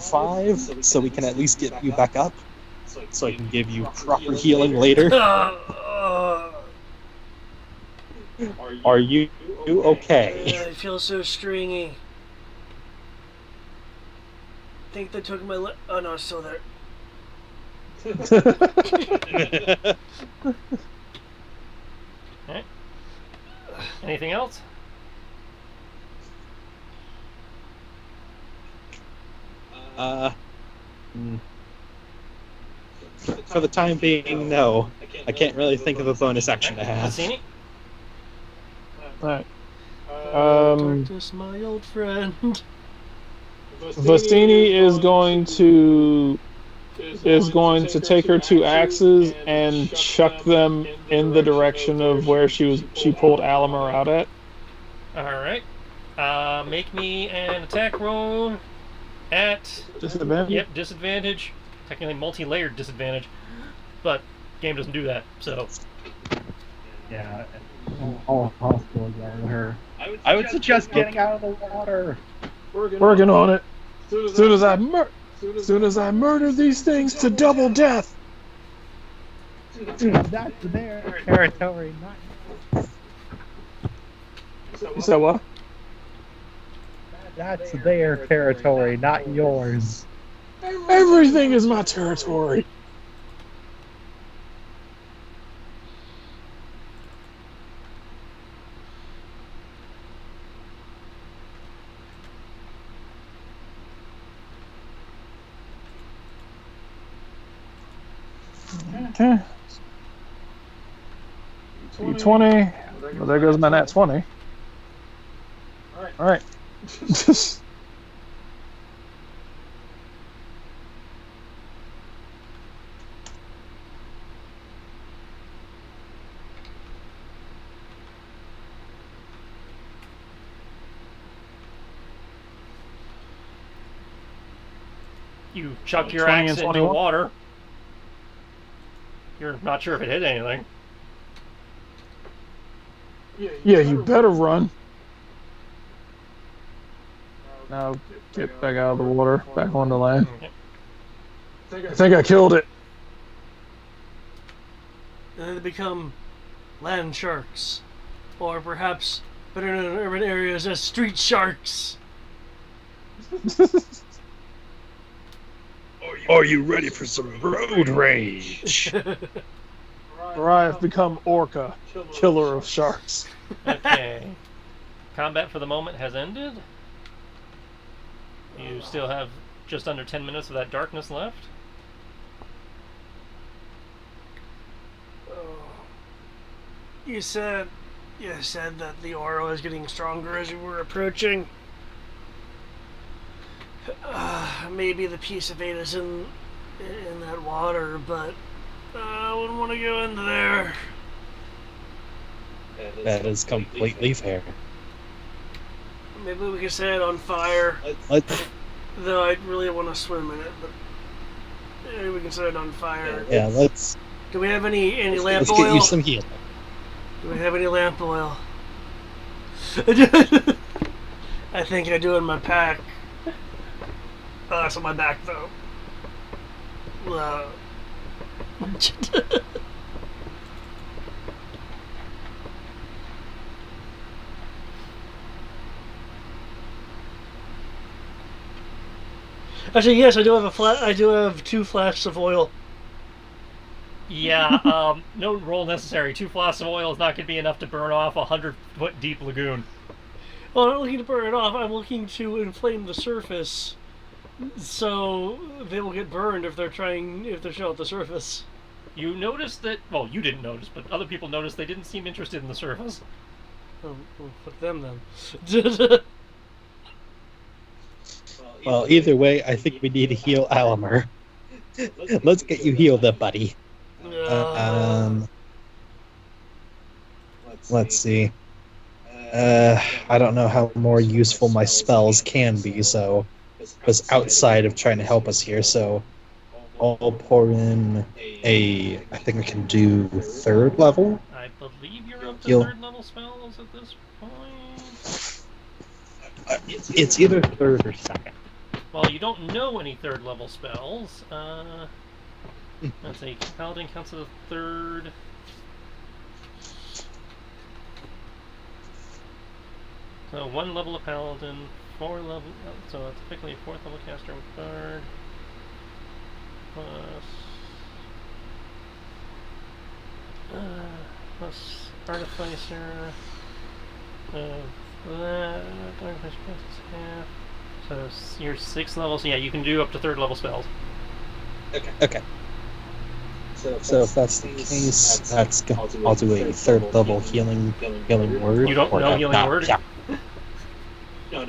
5, so we can at least get you back up, so I can give you proper healing later. Are you okay? I feel so stringy. I think they took my oh no, it's still there. Alright. Anything else? For the time being, no. I can't really think of a bonus action to have. Cassini? Alright. Darkness, my old friend. Vestini is going to take her 2 axes and chuck them in the direction of where she pulled Alamar out at. Alright. Make me an attack roll at Disadvantage? Yep, disadvantage. Technically multi-layered disadvantage. But game doesn't do that, so Yeah, all possible again. Her. I would suggest getting out of the water. Working on it. Soon as I murder these things to double death. That's their territory, not. You said what? That's their territory, not yours. Everything is my territory. Okay. 20. Well, there goes my nat 20. All right. you chuck your 20 axe and into 21? water. You're not sure if it hit anything. Yeah, you better run. Now get back out of the water, back on the land. Okay. I think I killed it. And then they become land sharks. Or perhaps better known in urban areas as street sharks. Are you ready for some road rage? For I have become Orca, killer of sharks. Okay. Combat for the moment has ended. You still have just under 10 minutes of that darkness left. You said that the aura was getting stronger as you were approaching. Maybe the piece of eight is in that water, but I wouldn't want to go into there. That is completely fair. Maybe we could set it on fire. Let's, Though I really want to swim in it, but maybe we can set it on fire. yeah, let's Do we have any lamp get oil? you some healing. Do we have any lamp oil? I think I do in my pack. Oh, that's on my back though. Actually, yes, I do have I do have 2 flasks of oil. Yeah, no roll necessary. 2 flasks of oil is not going to be enough to burn off a 100-foot deep lagoon. Well, I'm not looking to burn it off. I'm looking to inflame the surface, so they will get burned if they're still at the surface. You noticed that, well, you didn't notice, but other people noticed they didn't seem interested in the surface. Oh, well, fuck them then. Well, either way, I think we need to heal Alamer. Let's get you healed up, buddy. Let's see. I don't know how more useful my spells can be, so because outside of trying to help us here, so I'll pour in I think I can do 3rd level. I believe you're up to Heal. 3rd level spells at this point. It's either 3rd or 2nd. Well, you don't know any 3rd level spells. Let's see, Paladin counts as a 3rd. So 1 level of Paladin, 4 level, so it's typically a 4th level caster with Guard. Plus Artificer. Artificer costs half. So you're 6th level, so yeah, you can do up to 3rd level spells. Okay. So if that's the case, I'll do a 3rd level healing word. You don't know healing word? Yeah.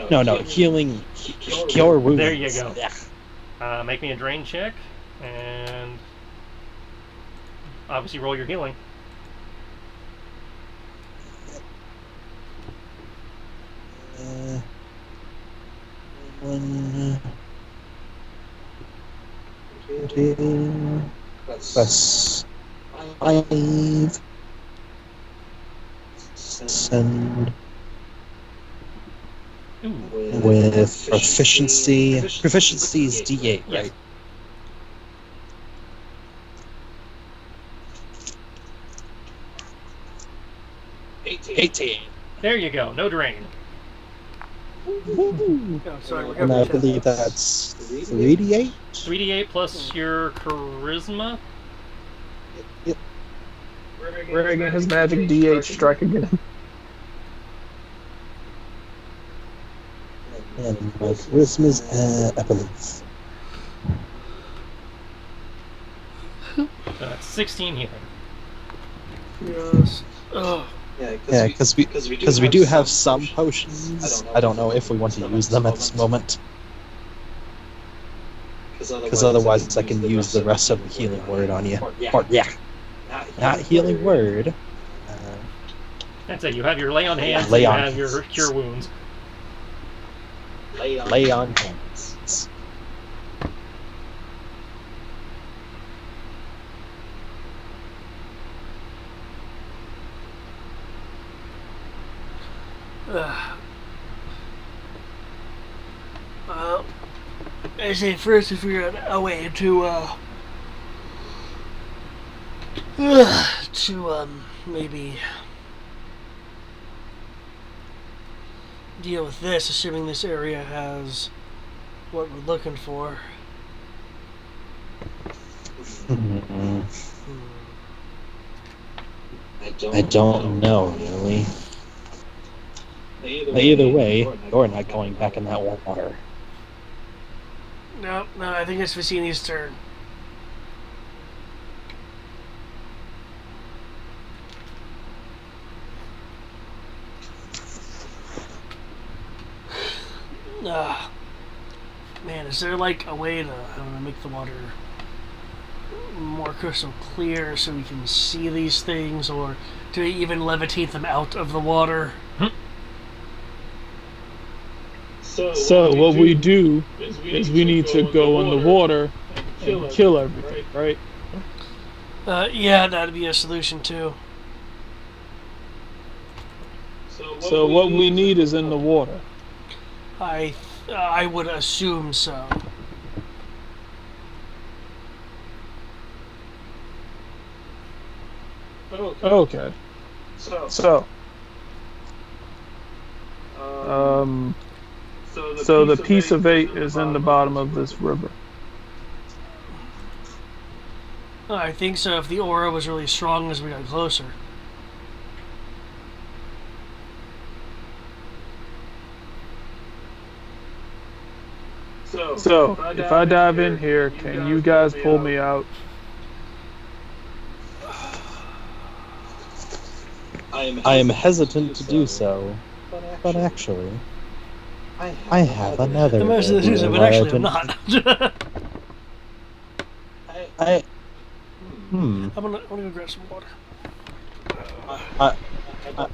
No, healing, cure wounds. There you go. Yeah. Make me a drain check, and obviously roll your healing. One, two, plus 5. Send Ooh. with proficiency. Proficiency is D8, Yes. right? $18. There you go. No drain. Oh, sorry, we're And I going believe that's 3d8? 3d8 plus your charisma. Yep. Reagan his magic D8 strike again. And my charisma's I believe. So that's 16 healing. Yes. Oh. Yeah, because we do have some potions. I don't know if we want to use them at this moment. Because otherwise I can use the rest of the healing word on you. Or, yeah. Not healing word. That's it. You have your lay on hands, Lay and on you have your hands. cure wounds. Lay on hands. Well, I say first to figure out a way to maybe deal with this, assuming this area has what we're looking for. Hmm. I don't know, really. Either way, you're not going back in that water. No, no, I think it's Vicini's turn. Ah, man, is there like a way to make the water more crystal clear so we can see these things, or to even levitate them out of the water? So what we do is we need to go in the water and kill everything, right? Yeah, that'd be a solution too. So what we need is in the water. I would assume so. Okay. So, so the piece of 8 is in the bottom of this river. I think so. If the aura was really strong as we got closer. So, if I dive in here, can you guys pull me out? I am hesitant to do so, but actually, I have another I'm actually idea but why I actually I'm didn't- not. I I'm gonna go grab some water.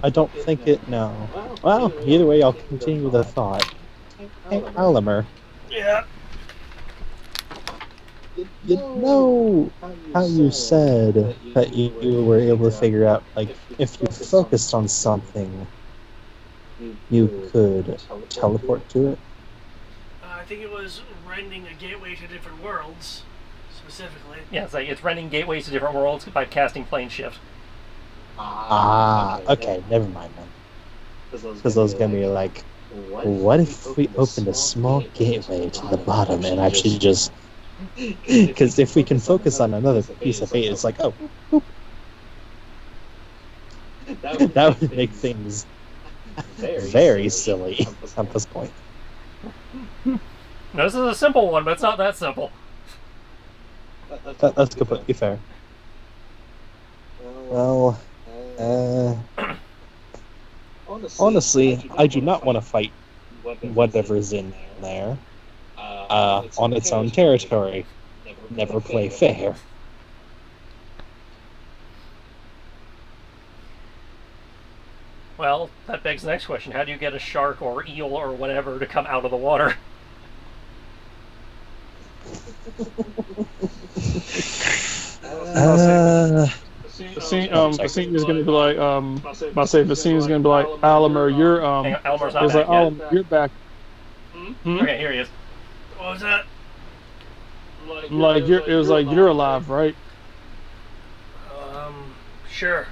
I don't think it. No. Well, either way, I'll continue the thought. Hey, Alimer, Yeah. you know how you said that you were able to figure out, like, if you focused on something, you could teleport to it? I think it was rending a gateway to different worlds, specifically. Yeah, it's renting gateways to different worlds by casting plane shift. Ah, okay, never mind then. Because I was gonna be like, what if we opened a small gateway to the bottom and actually just... Because if we can focus on another piece of 8, it's like, oh, boop. That would make things very silly at this point. Now, this is a simple one, but it's not that simple. That's completely fair. Well, honestly, I do not want to fight whatever's in there. On its own territory. Never play fair. Well, that begs the next question. How do you get a shark or eel or whatever to come out of the water? Vasini's gonna be like, Vasini's gonna be like, Alimer, you're Hang on, Elmer's not He's back like, yet. Alimer, you're back. Okay, here he is. What was that? Like it was like you're alive, right? Sure.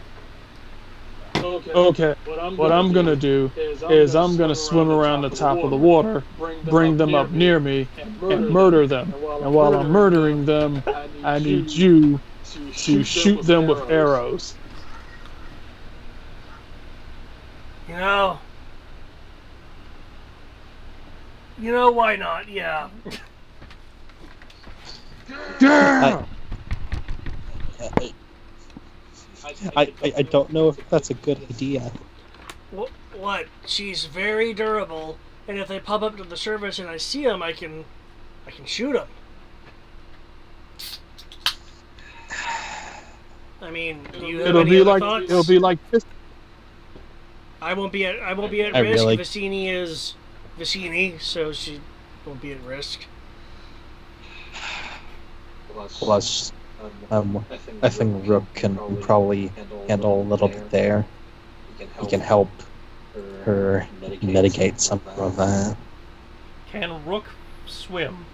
Okay. What I'm gonna do is I'm gonna swim around the top of the water, bring them up near me, and murder them. And while I'm murdering them, I need you to shoot them with arrows. You know, why not? Yeah. Yeah. I don't know if that's a good idea. What? She's very durable, and if they pop up to the surface and I see them, I can shoot them. I mean, do you have any other thoughts? It'll be like this. I won't be at risk. really- Vicini is Vicini, so she won't be at risk. Plus, I think Rook can probably handle a little bit there. He can help her mitigate some of that. Can Rook swim?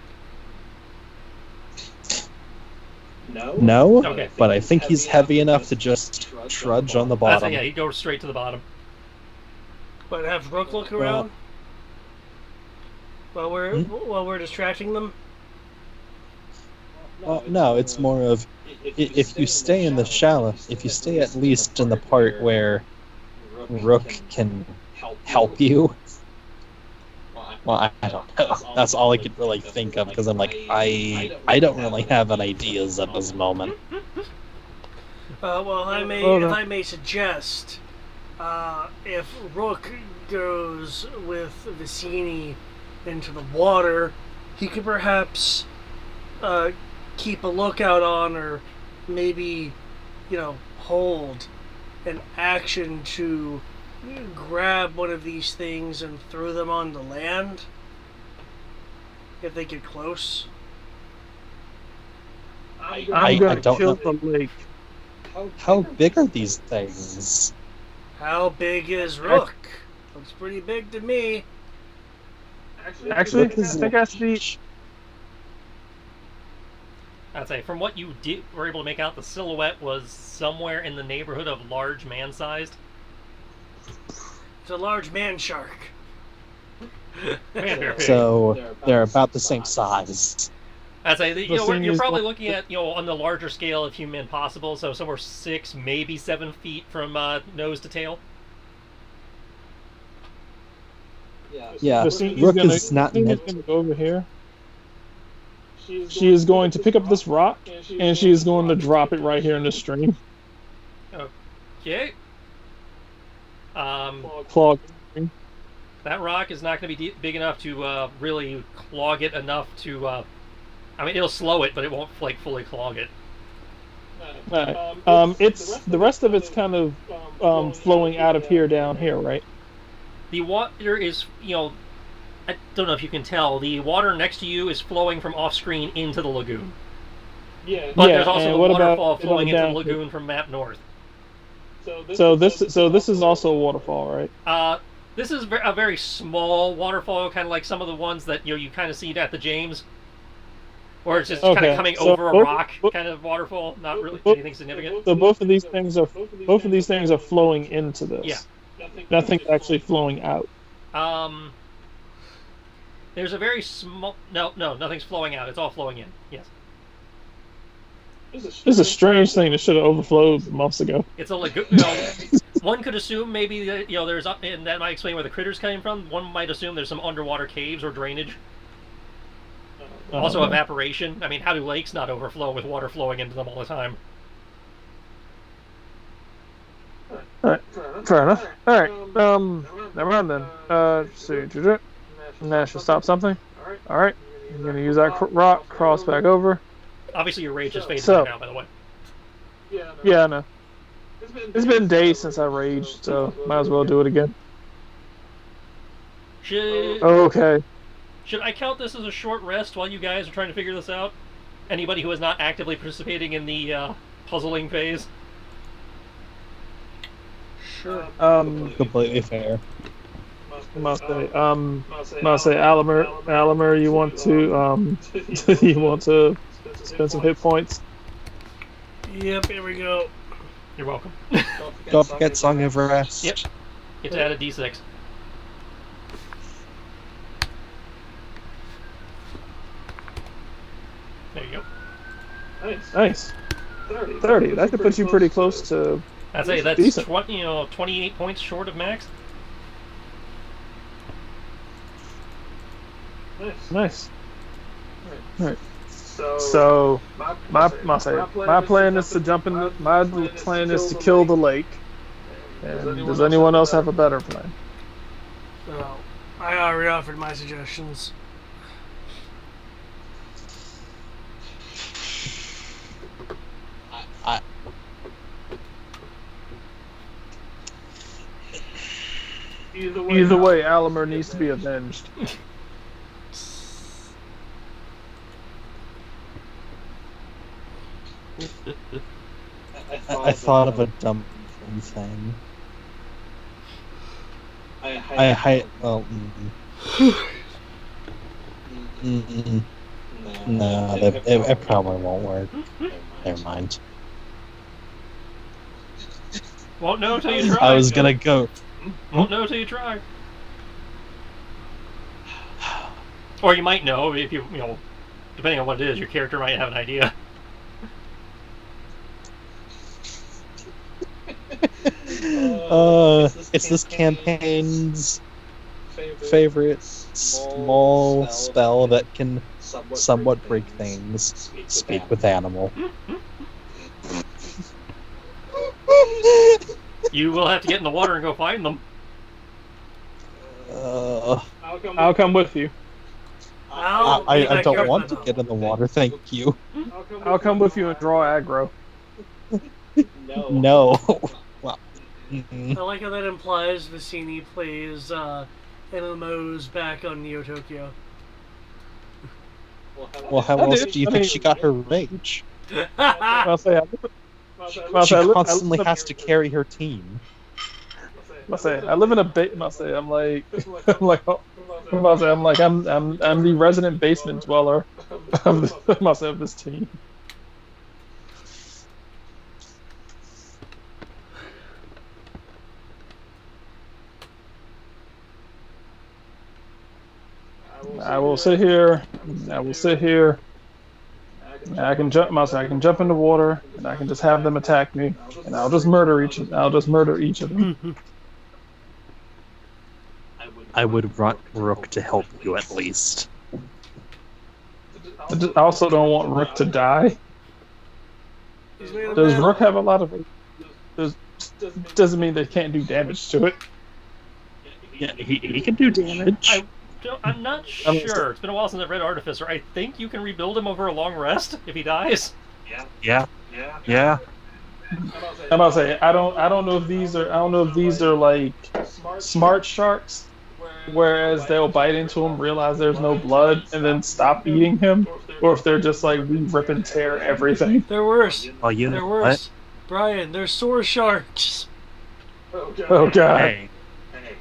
No, Okay. but I think he's heavy enough to just trudge on the bottom. Yeah, he'd go straight to the bottom. But have Rook look around while we're distracting them. Well, no, it's more of if you stay in the shallow, if you stay at least in the part where Rook can help you. Well, I don't know. That's all I could really think of because I'm like, I don't really have any ideas at this moment. Well, Well, if I may suggest, if Rook goes with Vicini into the water, he could perhaps keep a lookout on, or maybe, hold an action to grab one of these things and throw them onto land if they get close. I'm gonna don't kill know. the lake. How big are these things? How big is Rook? Looks pretty big to me. Actually, I Rook is think I see. large. I'd say from what you were able to make out, the silhouette was somewhere in the neighborhood of large man-sized. It's a large man shark. Man bear pig. So they're about the same size. I'd say The thing you're is- probably looking at on the larger scale of human possible, so somewhere 6, maybe 7 feet from nose to tail. Yeah, The scene Rook gonna, is not the scene is meant. gonna go over here. She is going to pick up this rock, and she is going to drop it right here in the stream. Okay. Clog. That rock is not going to be big enough to really clog it enough to. I mean, it'll slow it, but it won't fully clog it. It's the rest of it's kind of flowing out of here down here, right? The water is, I don't know if you can tell. The water next to you is flowing from off screen into the lagoon. But there's also and a what waterfall about flowing into the down here? lagoon from map north. So this is also a waterfall, right? This is a very small waterfall, kind of like some of the ones that you kind of see at the James, where it's just kind Okay, of coming so over a both- rock both- kind of waterfall, not really both- anything significant. So both of these things are flowing into this. Yeah. Nothing's actually flowing out. There's a very small. No, nothing's flowing out. It's all flowing in. Yes, This is a strange thing that should have overflowed months ago. it's a lagoon. One could assume maybe that there's and that might explain where the critters came from. One might assume there's some underwater caves or drainage. Also, evaporation. I mean, how do lakes not overflow with water flowing into them all the time? Alright, fair enough. Alright, never mind then. So, now should stop something. Alright, I'm gonna use that rock, cross back over. Obviously, your rage is fading So- right now. By the way, Yeah, I know. It's been days since I raged, so might as well do it again. Okay. Should I count this as a short rest while you guys are trying to figure this out? Anybody who is not actively participating in the puzzling phase? Sure. Completely fair. Must say, Alimer, you want to, you want to spend some hit points? Yep, here we go. You're welcome. Don't forget Song of Rest. Yep. Get to add a d6. There you go. Nice. 30. That could put you pretty close to. I'd say that's Decent. 28 points short of max. Nice. Alright. So, my plan is to jump in. My plan is to kill the lake. And does anyone else have a better plan? So, I already offered my suggestions. Either way, Alimer needs to be avenged. I thought of a dumb thing. No, it probably won't work. Never mind. Won't know till you try. I was gonna go. Won't know till you try. Or you might know if you depending on what it is, your character might have an idea. It's this campaign's favorite small spell that can somewhat break things. Speak with animal. You will have to get in the water and go find them. I'll come with you. I don't want to get in the water, thank you. I'll come with you and draw aggro. No. Well, I like how that implies Vicini plays MMOs back on Neo Tokyo. well, how else do you think she got her rage? I'll say, She constantly has to carry her team. I live in a I'm like, I'm the resident basement dweller of this team. I will sit here. I can jump. I can jump in the water, and I can just have them attack me, and I'll just murder each of them. I would want Rook to help you at least. I also don't want Rook to die. Does Rook have a lot of? Doesn't mean they can't do damage to it. Yeah, he can do damage. I'm not sure. It's been a while since I've read Artificer. I think you can rebuild him over a long rest if he dies. Yeah. I'm about to say I don't know if these are like smart sharks, whereas they'll bite into him, realize there's no blood, and then stop eating him, or if they're just like we rip and tear everything. They're worse. Oh, you know They're worse. Brian, they're sword sharks. Oh god.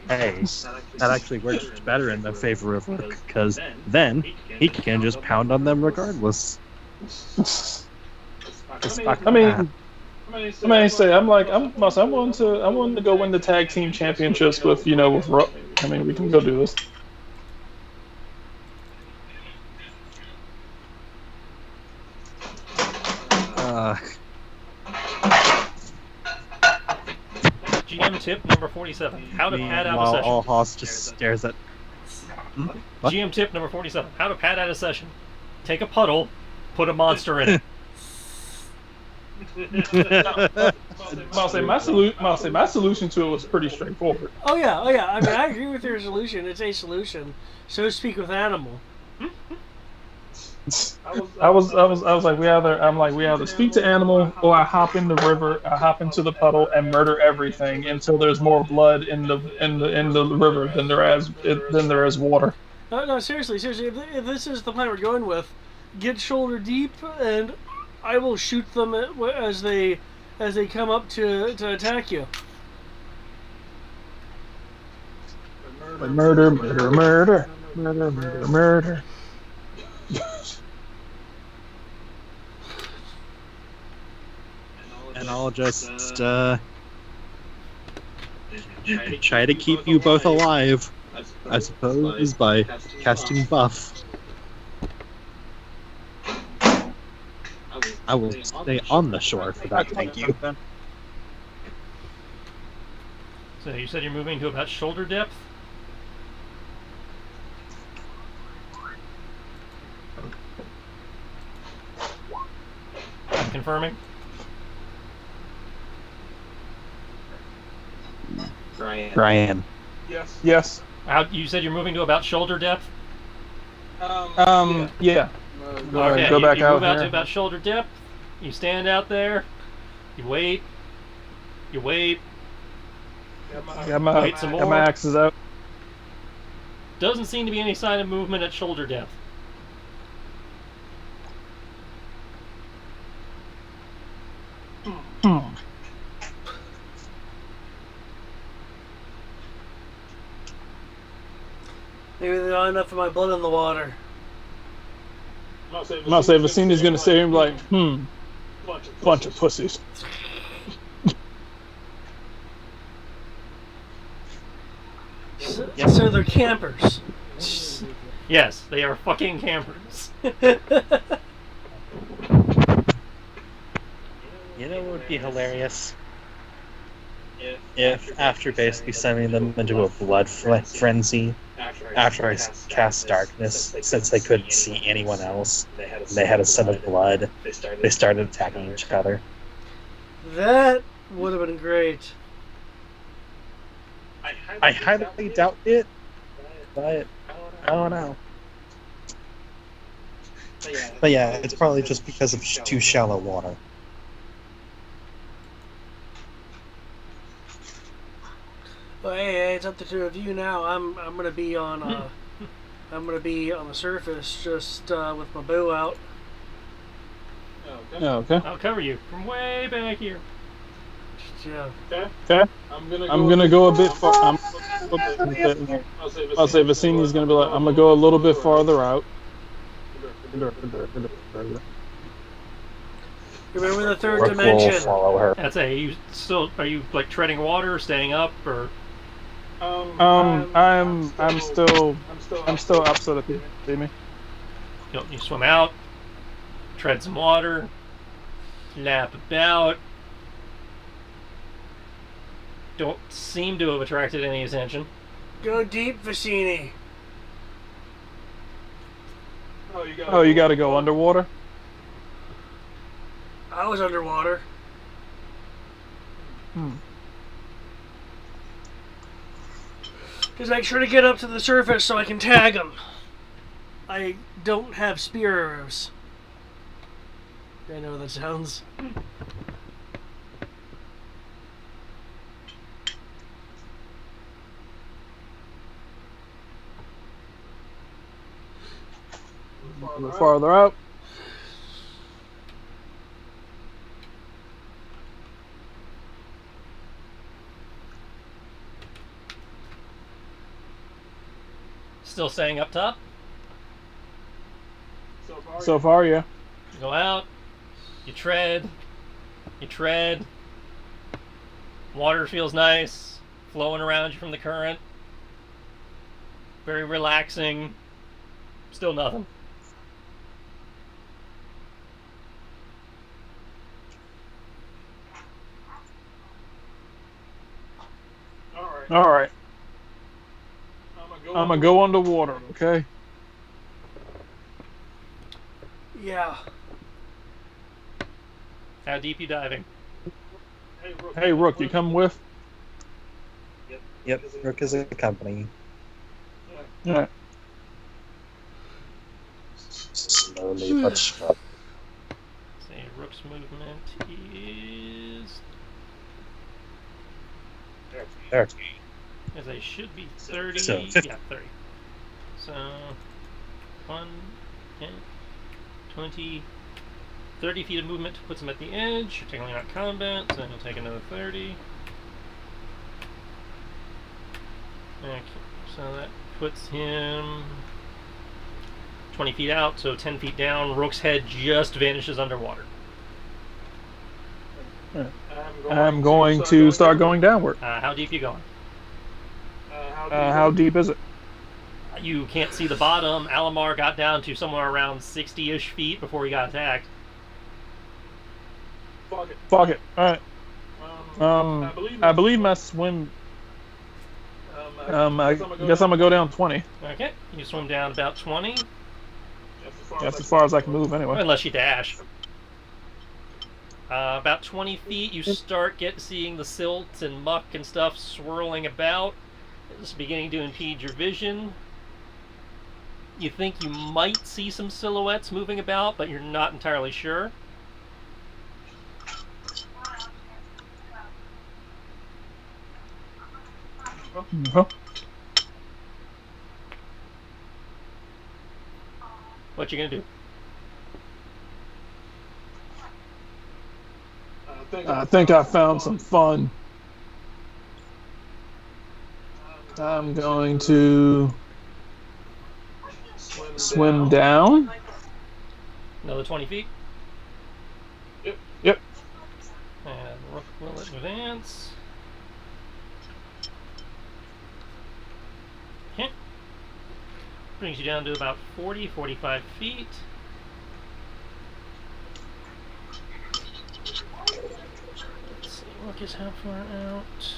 Hey, that actually works better in the favor of Rook, because then he can just pound on them regardless. I mean, I'm willing to go win the tag team championships with Rook. I mean, we can go do this. GM tip number 47: How to pad out a session. All Hoss just stares at. What? GM tip number 47: How to pad out a session. Take a puddle, put a monster in it. My solution to it was pretty straightforward. Oh yeah. I mean, I agree with your solution. It's a solution. So speak with animal. I was like we either speak to animal or I hop in the river, I hop into the puddle and murder everything until there's more blood in the river than there is water. No, seriously. If this is the plan we're going with, get shoulder deep, and I will shoot them as they come up to attack you. Murder. And I'll just try to keep you both alive, I suppose, by casting buff. I will stay on the shore for that, thank you. So you said you're moving to about shoulder depth? I'm confirming. Brian. Yes. You said you're moving to about shoulder depth? Yeah. Okay, Go back you out move out here. to about shoulder depth. You stand out there. You wait. Wait some more. Got my axes out. Doesn't seem to be any sign of movement at shoulder depth. Maybe there's not enough of my blood in the water. I'm not saying Vicini's gonna say him like, bunch of pussies. So they're campers. Yes, they are fucking campers. You know what would be hilarious? If, after basically sending them into a blood frenzy, after I cast darkness, since they couldn't see anyone else, and they had a son of blood, they started attacking each other. That would have been great. I highly doubt it, but I don't know. But yeah, it's probably just because of too shallow water. Well, hey, it's up to the two of you now. I'm gonna be on I'm gonna be on the surface just with my bow out. Yeah, okay. I'll cover you from way back here. Yeah. Okay. I'm gonna go a bit far. I'll say Vicini's gonna be like, I'm gonna go a little bit farther out. Remember the third Rook will dimension. follow her. That's are you like treading water, staying up, or? I'm still up, so that you see me. You swim out, tread some water, lap about. Don't seem to have attracted any attention. Go deep, Vicini. Oh, you gotta go underwater? I was underwater. Just make sure to get up to the surface so I can tag them. I don't have spear arrows. I know that sounds. A little farther out. Still staying up top. So far, yeah. You go out. You tread. You tread. Water feels nice, flowing around you from the current. Very relaxing. Still nothing. All right. I'm gonna go underwater, okay? Yeah. How deep you diving? Hey, Rook, you come with? Yep, Rook is a company. Yeah. Slowly but surely. Say Rook's movement is. There. As they should be 30. So, 50. Yeah, 30. So 1, 10, 20, 30 feet of movement puts him at the edge. You're technically not combat, so then he'll take another 30. Okay, so that puts him 20 feet out, so 10 feet down. Rook's head just vanishes underwater. I'm going to start going downward. How deep you going? How deep is it? You can't see the bottom. Alamar got down to somewhere around 60-ish feet before he got attacked. Fuck it. All right. I believe my swim. I guess I'm gonna go down 20. Okay, you swim down about 20. That's as far as I can move anyway. Unless you dash. About 20 feet, you start seeing the silt and muck and stuff swirling about. It's beginning to impede your vision. You think you might see some silhouettes moving about, but you're not entirely sure. Uh-huh. What you gonna do? I think I found some fun. I'm going to swim down. Another 20 feet? Yep. And Rook will advance. Okay. Brings you down to about 40, 45 feet. Rook is how far out?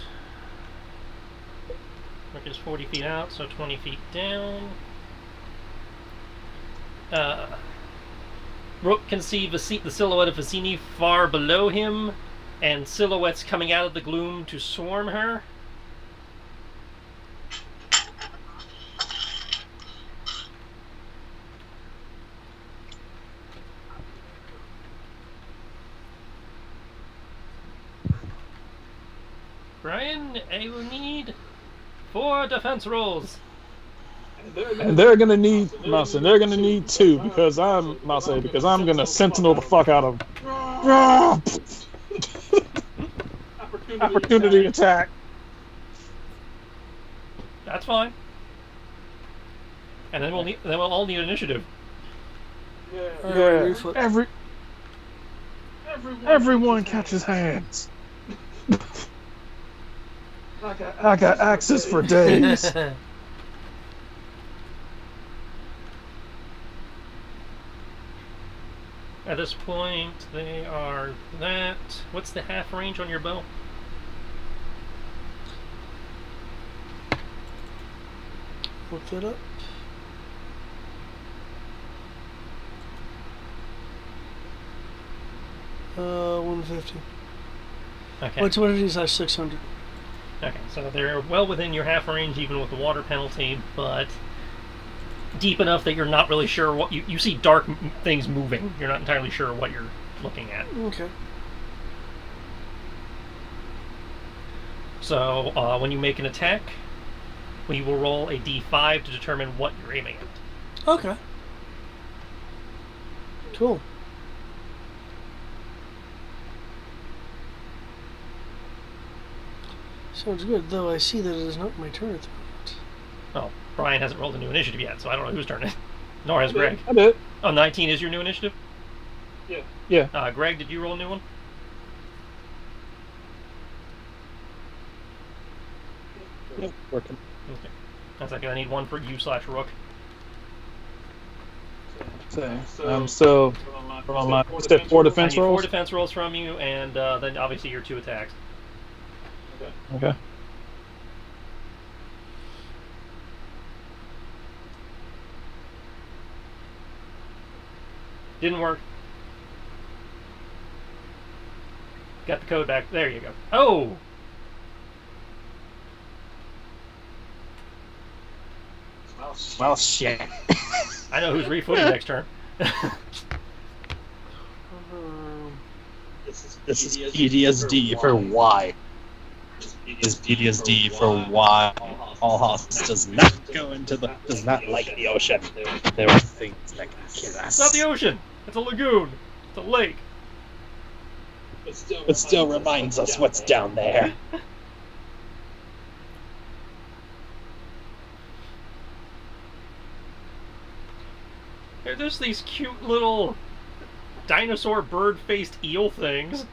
Rook is 40 feet out, so 20 feet down. Rook can see the silhouette of Vicini far below him, and silhouettes coming out of the gloom to swarm her. Brian, I will need 4 defense rolls. And they're gonna need Mouse, and they're gonna need 2 because I'm gonna sentinel the fuck out of them. Opportunity attack. That's fine. And then we'll all need initiative. Yeah. Everyone catches hands. I got axes for days. At this point, they are that. What's the half range on your bow? Look it up. Uh, 150. Okay. What's 150 / 600? Okay, so they're well within your half range, even with the water penalty, but deep enough that you're not really sure what you see dark things moving. You're not entirely sure what you're looking at. Okay. So when you make an attack, we will roll a d5 to determine what you're aiming at. Okay. Cool. Sounds good, though I see that it is not my turn at the moment. Oh, Brian hasn't rolled a new initiative yet, so I don't know whose turn it is. Nor has Greg. I did. Oh, 19 is your new initiative? Yeah. Greg, did you roll a new one? Yeah, working. Okay. That's like I need one for you / Rook. So from my 4 defense I need 4 rolls. defense rolls from you, and then obviously your 2 attacks. Okay. Didn't work. Got the code back. There you go. Oh! Well, shit. I know who's refooting next turn. This is PTSD for why. Is PTSD for why Allhouse does not like the ocean. There are things that can kill us. It's not the ocean. It's a lagoon. It's a lake. It still reminds us what's down there. There's these cute little dinosaur bird-faced eel things